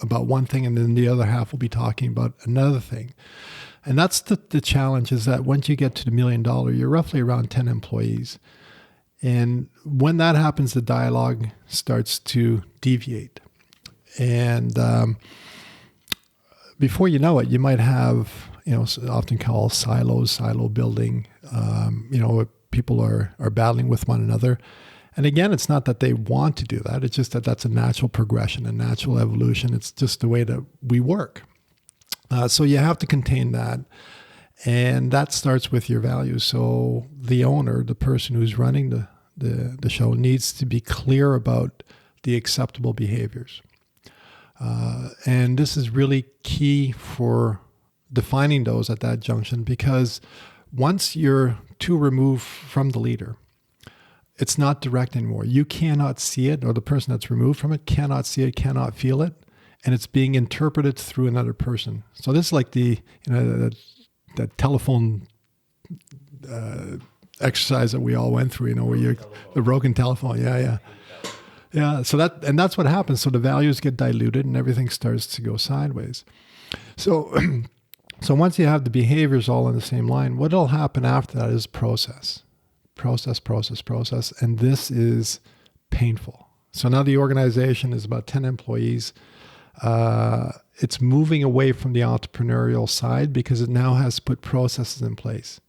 about one thing, and then the other half will be talking about another thing. And that's the challenge, is that once you get to the $1 million, you're roughly around 10 employees. And when that happens, the dialogue starts to deviate. And before you know it, you might have, often called silo building, people are battling with one another. And again, it's not that they want to do that. It's just that that's a natural progression, a natural evolution. It's just the way that we work. So you have to contain that. And that starts with your values. So the owner, the person who's running the show, needs to be clear about the acceptable behaviors. And this is really key for defining those at that junction, because once you're too removed from the leader, it's not direct anymore. You cannot see it, or the person that's removed from it cannot see it, cannot feel it, and it's being interpreted through another person. So this is like that telephone exercise that we all went through, where you're the broken telephone. Yeah. So that's what happens. So the values get diluted and everything starts to go sideways. So once you have the behaviors all on the same line, what'll happen after that is process. And this is painful. So now the organization is about 10 employees. It's moving away from the entrepreneurial side because it now has to put processes in place.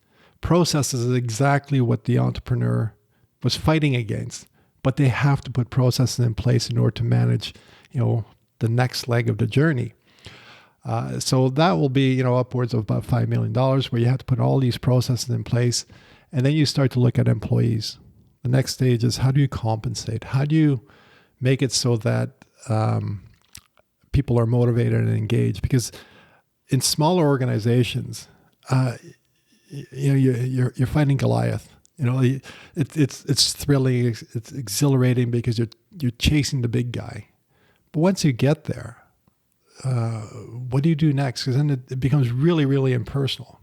Processes is exactly what the entrepreneur was fighting against. but they have to put processes in place in order to manage, the next leg of the journey. So that will be, upwards of about $5 million, where you have to put all these processes in place. And then you start to look at employees. The next stage is, how do you compensate? How do you make it so that people are motivated and engaged? Because in smaller organizations, you're fighting Goliath. It's thrilling, it's exhilarating because you're chasing the big guy. But once you get there, what do you do next? Because then it becomes really, really impersonal.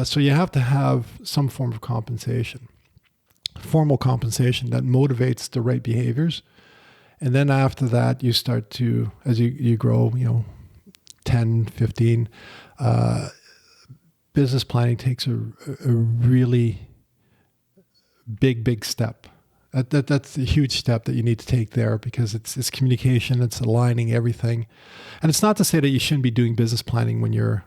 So you have to have some form of compensation, formal compensation that motivates the right behaviors. And then after that, you start to, as you grow, 10, 15, business planning takes a really big step. That's a huge step that you need to take there, because it's communication, it's aligning everything. And it's not to say that you shouldn't be doing business planning when you're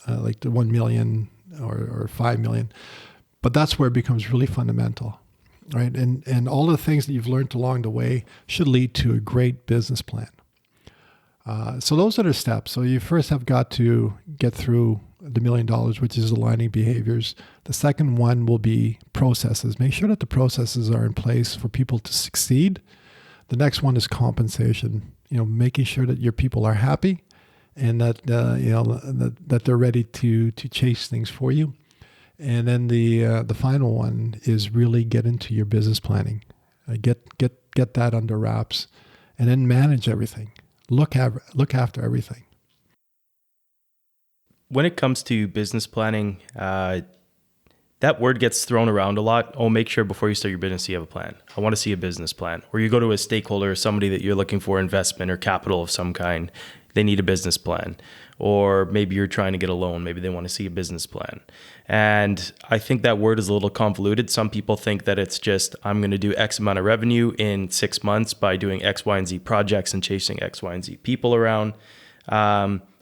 like the 1 million or 5 million, but that's where it becomes really fundamental, right? And all the things that you've learned along the way should lead to a great business plan. So those are the steps. So you first have got to get through the $1 million, which is aligning behaviors. The second one will be processes. Make sure that the processes are in place for people to succeed. The next one is compensation. Making sure that your people are happy and that that they're ready to chase things for you. And then the final one is really get into your business planning. Get that under wraps, and then manage everything. Look after everything. When it comes to business planning, that word gets thrown around a lot. Oh, make sure before you start your business, you have a plan. I want to see a business plan. Or you go to a stakeholder, somebody that you're looking for investment or capital of some kind. They need a business plan. Or maybe you're trying to get a loan. Maybe they want to see a business plan. And I think that word is a little convoluted. Some people think that it's just, I'm going to do X amount of revenue in 6 months by doing X, Y, and Z projects and chasing X, Y, and Z people around.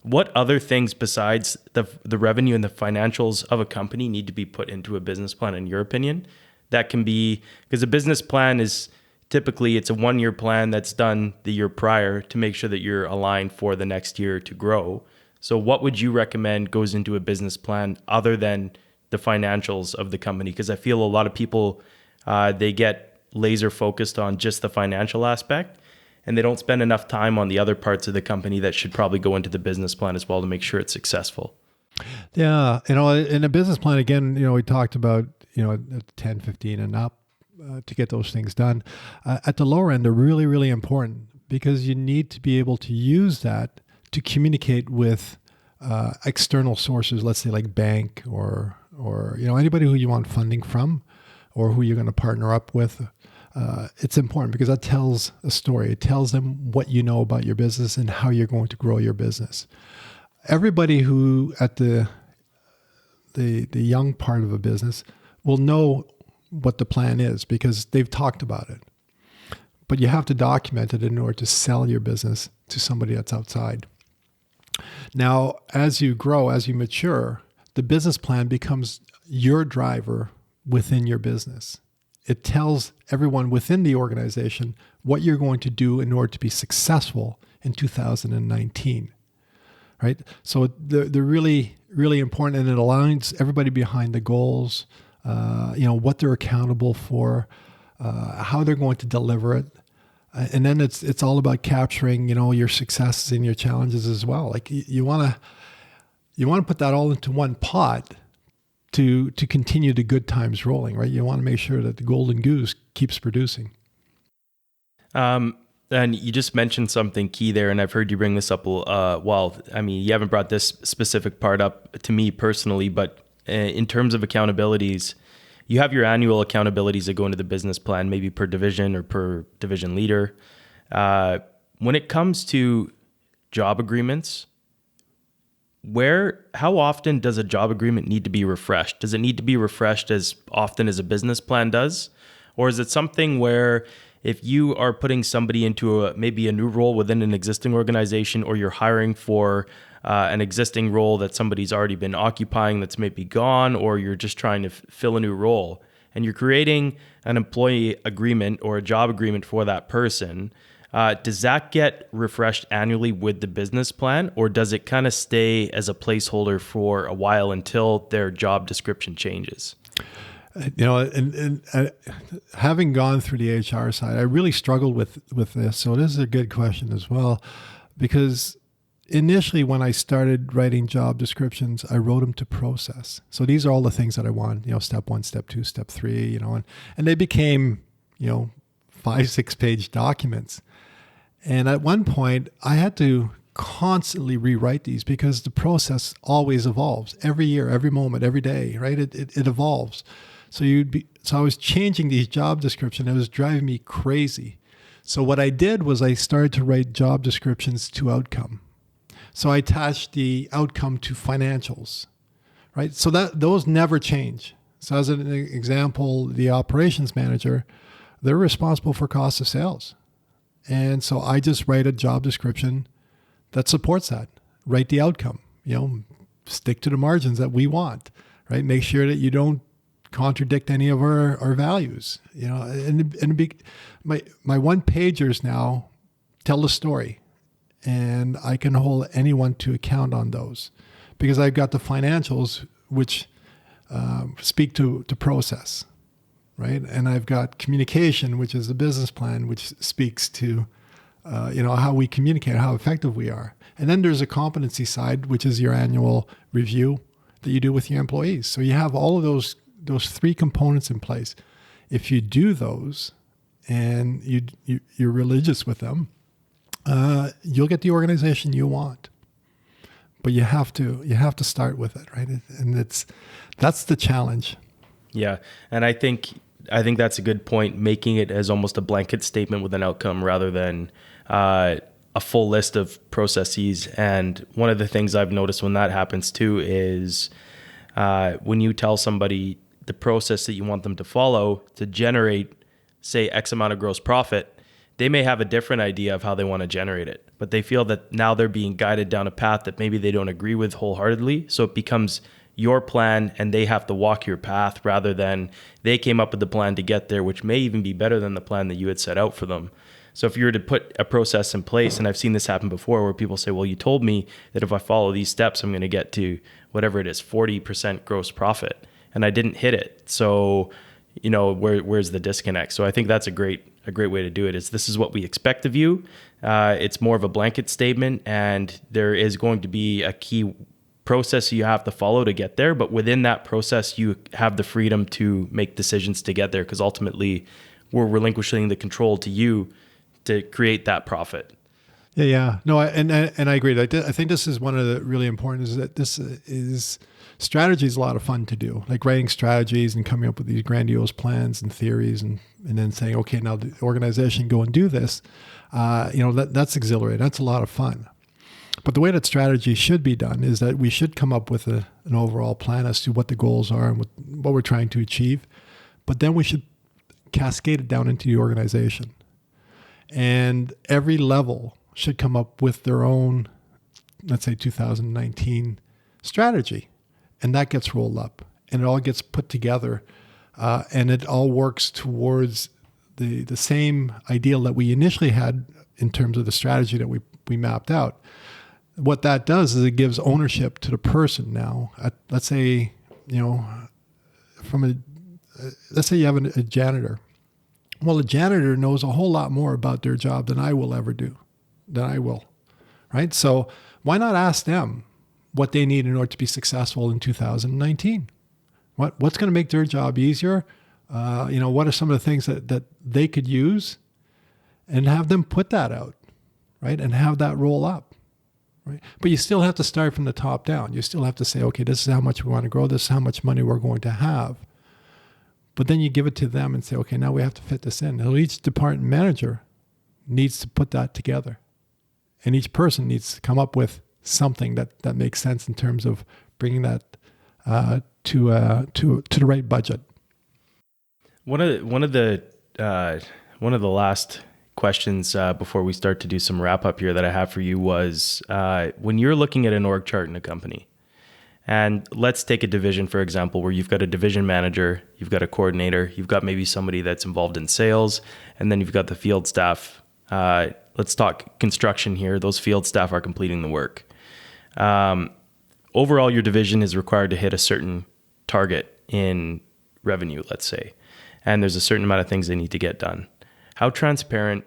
What other things besides the revenue and the financials of a company need to be put into a business plan, in your opinion? That can be, because a business plan is typically, it's a 1-year plan that's done the year prior to make sure that you're aligned for the next year to grow. So what would you recommend goes into a business plan other than the financials of the company? Because I feel a lot of people, they get laser focused on just the financial aspect, and they don't spend enough time on the other parts of the company that should probably go into the business plan as well to make sure it's successful. Yeah. In a business plan, again, we talked about, at 10, 15 and up to get those things done. At the lower end, they're really, really important, because you need to be able to use that to communicate with external sources, let's say like bank or anybody who you want funding from or who you're going to partner up with. It's important because that tells a story. It tells them what you know about your business and how you're going to grow your business. Everybody who at the young part of a business will know what the plan is because they've talked about it. But you have to document it in order to sell your business to somebody that's outside. Now, as you grow, as you mature, the business plan becomes your driver within your business. It tells everyone within the organization what you're going to do in order to be successful in 2019, right? So they're really, really important, and it aligns everybody behind the goals, what they're accountable for, how they're going to deliver it. And then it's all about capturing, your successes and your challenges as well. Like you want to put that all into one pot to continue the good times rolling, right? You want to make sure that the golden goose keeps producing. And you just mentioned something key there, and I've heard you bring this up. You haven't brought this specific part up to me personally, but in terms of accountabilities, you have your annual accountabilities that go into the business plan, maybe per division or per division leader. When it comes to job agreements, how often does a job agreement need to be refreshed? Does it need to be refreshed as often as a business plan does? Or is it something where if you are putting somebody into maybe a new role within an existing organization, or you're hiring for an existing role that somebody's already been occupying that's maybe gone, or you're just trying to fill a new role, and you're creating an employee agreement or a job agreement for that person, does that get refreshed annually with the business plan, or does it kind of stay as a placeholder for a while until their job description changes? And having gone through the HR side, I really struggled with this. So this is a good question as well, because initially when I started writing job descriptions, I wrote them to process. So these are all the things that I want, step 1, step 2, step 3, and they became, 5-6 page documents. And at one point I had to constantly rewrite these because the process always evolves every year, every moment, every day, right? It evolves. So I was changing these job descriptions. It was driving me crazy. So what I did was I started to write job descriptions to outcome. So I attached the outcome to financials, right? So that those never change. So as an example, the operations manager, they're responsible for cost of sales. And so I just write a job description that supports that. Write the outcome, stick to the margins that we want, right? Make sure that you don't contradict any of our values, my one pagers now tell the story, and I can hold anyone to account on those because I've got the financials, which speak to process, right? And I've got communication, which is the business plan, which speaks to, how we communicate, how effective we are. And then there's a competency side, which is your annual review that you do with your employees. So you have all of those 3 components in place. If you do those and you're religious with them, you'll get the organization you want. But you have to start with it, right? And that's the challenge. Yeah, and I think that's a good point, making it as almost a blanket statement with an outcome rather than a full list of processes. And one of the things I've noticed when that happens too is when you tell somebody the process that you want them to follow to generate, say, X amount of gross profit, they may have a different idea of how they want to generate it, but they feel that now they're being guided down a path that maybe they don't agree with wholeheartedly. So it becomes your plan and they have to walk your path rather than they came up with the plan to get there, which may even be better than the plan that you had set out for them. So if you were to put a process in place, and I've seen this happen before where people say, well, you told me that if I follow these steps, I'm going to get to whatever it is, 40% gross profit, and I didn't hit it. So, where's the disconnect? So I think that's a great way to do it is this is what we expect of you. It's more of a blanket statement, and there is going to be a key process you have to follow to get there. But within that process, you have the freedom to make decisions to get there, because ultimately we're relinquishing the control to you to create that profit. Yeah. No, I agree. I think this is one of the really important is that this is strategy is a lot of fun to do, like writing strategies and coming up with these grandiose plans and theories and then saying, okay, now the organization go and do this. That's exhilarating. That's a lot of fun. But the way that strategy should be done is that we should come up with an overall plan as to what the goals are and what we're trying to achieve. But then we should cascade it down into the organization. And every level should come up with their own, let's say 2019 strategy. And that gets rolled up and it all gets put together. And it all works towards the same ideal that we initially had in terms of the strategy that we mapped out. What that does is it gives ownership to the person now. Let's say, let's say you have a janitor. Well, a janitor knows a whole lot more about their job than I will, right? So why not ask them what they need in order to be successful in 2019? What's going to make their job easier? What are some of the things that they could use, and have them put that out, right? And have that roll up, right? But you still have to start from the top down. You still have to say, okay, this is how much we want to grow. This is how much money we're going to have. But then you give it to them and say, okay, now we have to fit this in. Now each department manager needs to put that together. And each person needs to come up with something that makes sense in terms of bringing that to the right budget. One of the last questions before we start to do some wrap up here that I have for you was when you're looking at an org chart in a company, And let's take a division, for example, where you've got a division manager, you've got a coordinator, you've got maybe somebody that's involved in sales, and then you've got the field staff. Let's talk construction here. Those field staff are completing the work. Overall, your division is required to hit a certain target in revenue, let's say, and there's a certain amount of things they need to get done. How transparent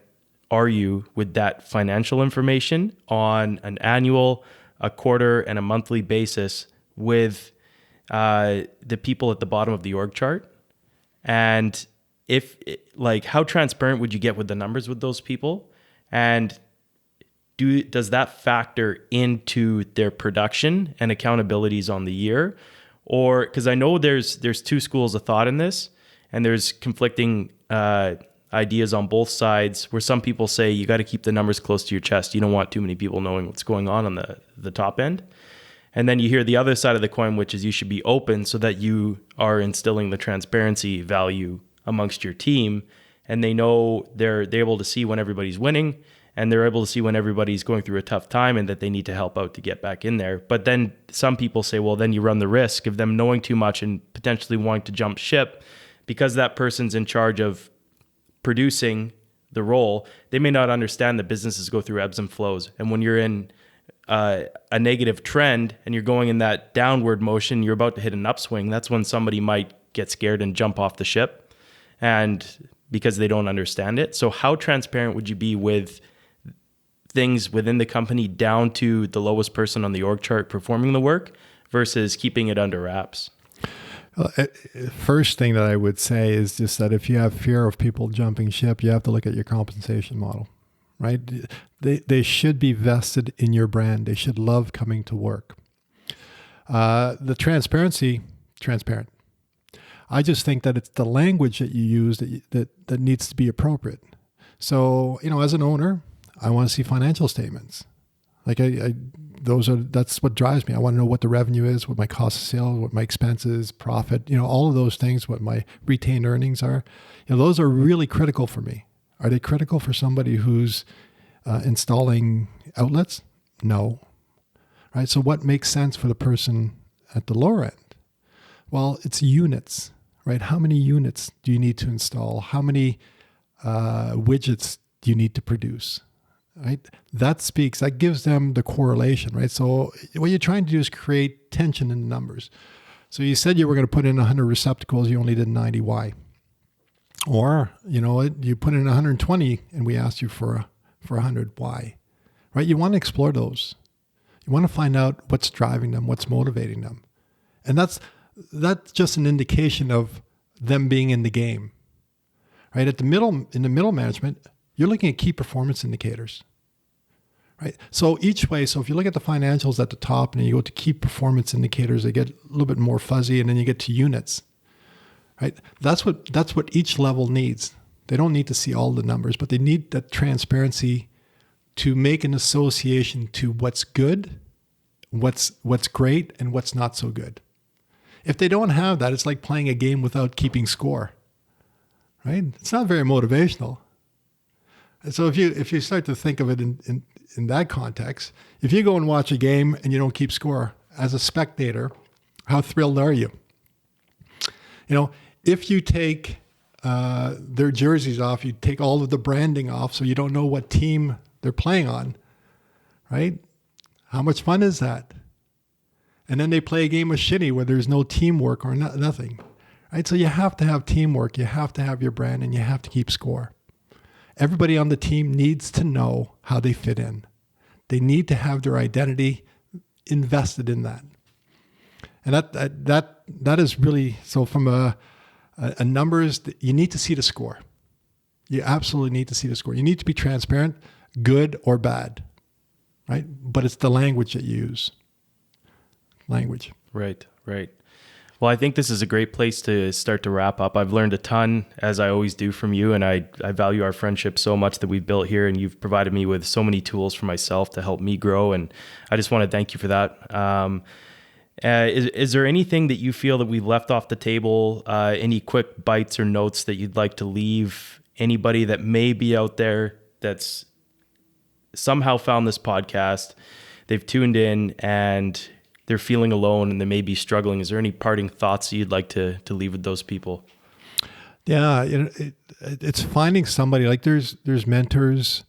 are you with that financial information on an annual, a quarter, and a monthly basis with the people at the bottom of the org chart? And how transparent would you get with the numbers with those people? And does that factor into their production and accountabilities on the year? Or, because I know there's two schools of thought in this, and there's conflicting ideas on both sides, where some people say you got to keep the numbers close to your chest. You don't want too many people knowing what's going on the top end. And then you hear the other side of the coin, which is you should be open so that you are instilling the transparency value amongst your team, and they know they're able to see when everybody's winning, and they're able to see when everybody's going through a tough time and that they need to help out to get back in there. But then some people say, well, then you run the risk of them knowing too much and potentially wanting to jump ship, because that person's in charge of producing the role. They may not understand that businesses go through ebbs and flows. And when you're in a negative trend and you're going in that downward motion, you're about to hit an upswing. That's when somebody might get scared and jump off the ship, and because they don't understand it. So how transparent would you be with things within the company down to the lowest person on the org chart performing the work versus keeping it under wraps? Well, first thing that I would say is just that if you have fear of people jumping ship, you have to look at your compensation model, right? They should be vested in your brand. They should love coming to work. The transparent. I just think that it's the language that you use that needs to be appropriate. So, as an owner, I want to see financial statements. That's what drives me. I want to know what the revenue is, what my cost of sales, what my expenses, profit, all of those things, what my retained earnings are. Those are really critical for me. Are they critical for somebody who's installing outlets? No. Right? So what makes sense for the person at the lower end? Well, it's units, right? How many units do you need to install? How many widgets do you need to produce? Right? That gives them the correlation, right? So what you're trying to do is create tension in the numbers. So you said you were going to put in 100 receptacles, you only did 90. Why? Or, you put in 120 and we asked you for 100. Why? Right? You want to explore those. You want to find out what's driving them, what's motivating them. And that's just an indication of them being in the game. Right? In the middle management, you're looking at key performance indicators, right? So if you look at the financials at the top and you go to key performance indicators, they get a little bit more fuzzy, and then you get to units, right? That's what each level needs. They don't need to see all the numbers, but they need that transparency to make an association to what's good, what's great, and what's not so good. If they don't have that, it's like playing a game without keeping score, right? It's not very motivational. So if you start to think of it in that context, if you go and watch a game and you don't keep score, as a spectator, how thrilled are you? If you take their jerseys off, you take all of the branding off, so you don't know what team they're playing on, right? How much fun is that? And then they play a game of shinny where there's no teamwork or nothing, right? So you have to have teamwork, you have to have your brand, and you have to keep score. Everybody on the team needs to know how they fit in. They need to have their identity invested in that. And that is really, so from a numbers, you need to see the score. You absolutely need to see the score. You need to be transparent, good or bad, right? But it's the language that you use. Language. Right. Well, I think this is a great place to start to wrap up. I've learned a ton, as I always do, from you, and I value our friendship so much that we've built here, and you've provided me with so many tools for myself to help me grow, and I just want to thank you for that. Is there anything that you feel that we've left off the table, any quick bites or notes that you'd like to leave anybody that may be out there that's somehow found this podcast, they've tuned in, and they're feeling alone and they may be struggling, is there any parting thoughts you'd like to leave with those people? Yeah, it's finding somebody. Like there's mentors.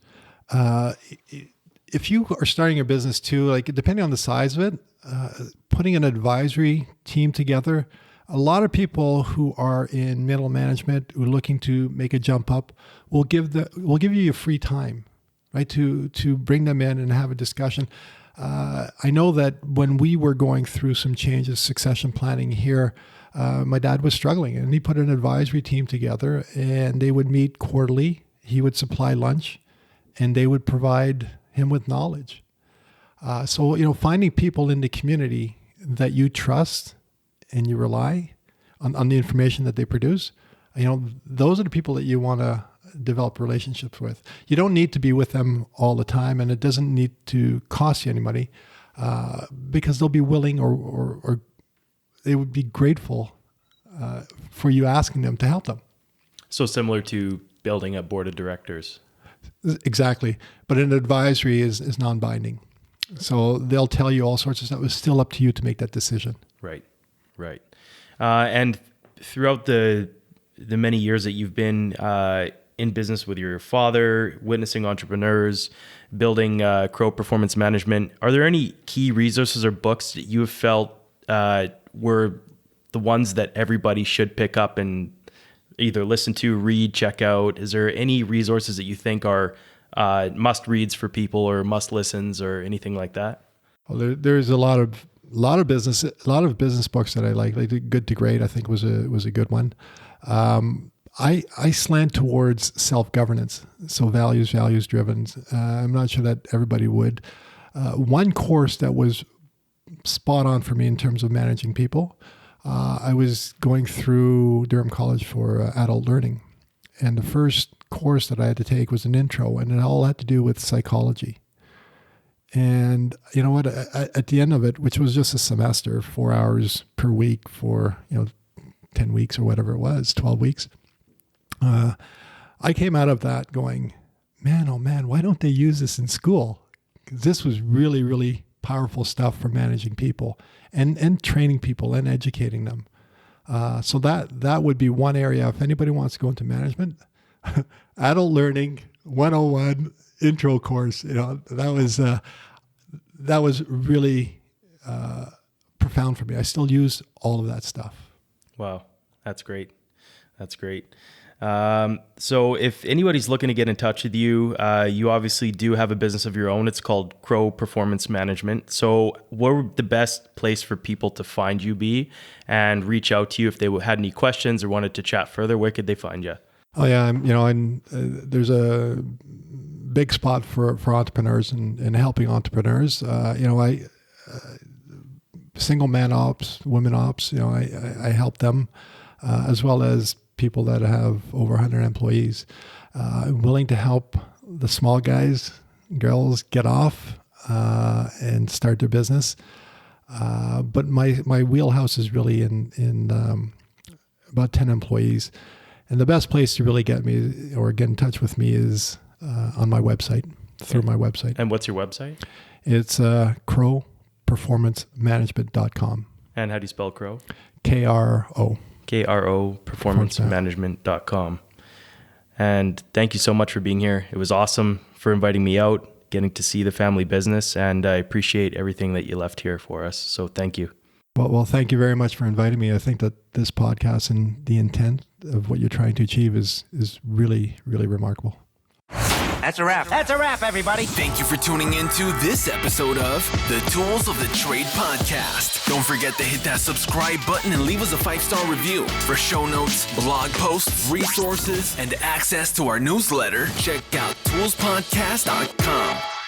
If you are starting a business too, like depending on the size of it, putting an advisory team together. A lot of people who are in middle management who are looking to make a jump up will give you your free time, right? To bring them in and have a discussion. I know that when we were going through some changes, succession planning here, my dad was struggling, and he put an advisory team together, and they would meet quarterly. He would supply lunch, and they would provide him with knowledge. So finding people in the community that you trust and you rely on the information that they produce, those are the people that you want to develop relationships with. You don't need to be with them all the time, and it doesn't need to cost you any money, because they'll be willing or they would be grateful for you asking them to help them. So similar to building a board of directors. Exactly. But an advisory is non-binding. So they'll tell you all sorts of stuff. It's still up to you to make that decision. Right. And throughout the many years that you've been in business with your father, witnessing entrepreneurs, building KRO Performance Management, are there any key resources or books that you have felt were the ones that everybody should pick up and either listen to, read, check out? Is there any resources that you think are must reads for people or must listens or anything like that? Well, there's a lot of business books that I like Good to Great, I think was a good one. I slant towards self-governance, so values driven. I'm not sure that everybody would. One course that was spot on for me in terms of managing people, I was going through Durham College for adult learning, and the first course that I had to take was an intro, and it all had to do with psychology. And you know what? At the end of it, which was just a semester, 4 hours per week for 10 weeks or whatever it was, 12 weeks, I came out of that going, man, oh man, why don't they use this in school? Because this was really, really powerful stuff for managing people and training people and educating them. So that would be one area. If anybody wants to go into management, adult learning 101 intro course, that was really profound for me. I still use all of that stuff. Wow, that's great. So if anybody's looking to get in touch with you, you obviously do have a business of your own. It's called KRO Performance Management. So what would the best place for people to find you be and reach out to you if they had any questions or wanted to chat further? Where could they find you? Oh yeah, there's a big spot for entrepreneurs and helping entrepreneurs. Single man ops, women ops. I help them, as well as people that have over 100 employees. I'm willing to help the small guys, girls get off and start their business. But my wheelhouse is really in about 10 employees. And the best place to really get me or get in touch with me is on my website, through my website. And what's your website? It's KROPerformancemanagement.com. And how do you spell KRO? KRO. KRO Performancemanagement.com. And thank you so much for being here. It was awesome for inviting me out, getting to see the family business, and I appreciate everything that you left here for us. So thank you. Well, thank you very much for inviting me. I think that this podcast and the intent of what you're trying to achieve is really, really remarkable. That's a wrap. That's a wrap, everybody. Thank you for tuning into this episode of the Tools of the Trade podcast. Don't forget to hit that subscribe button and leave us a 5-star review. For show notes, blog posts, resources, and access to our newsletter, check out toolspodcast.com.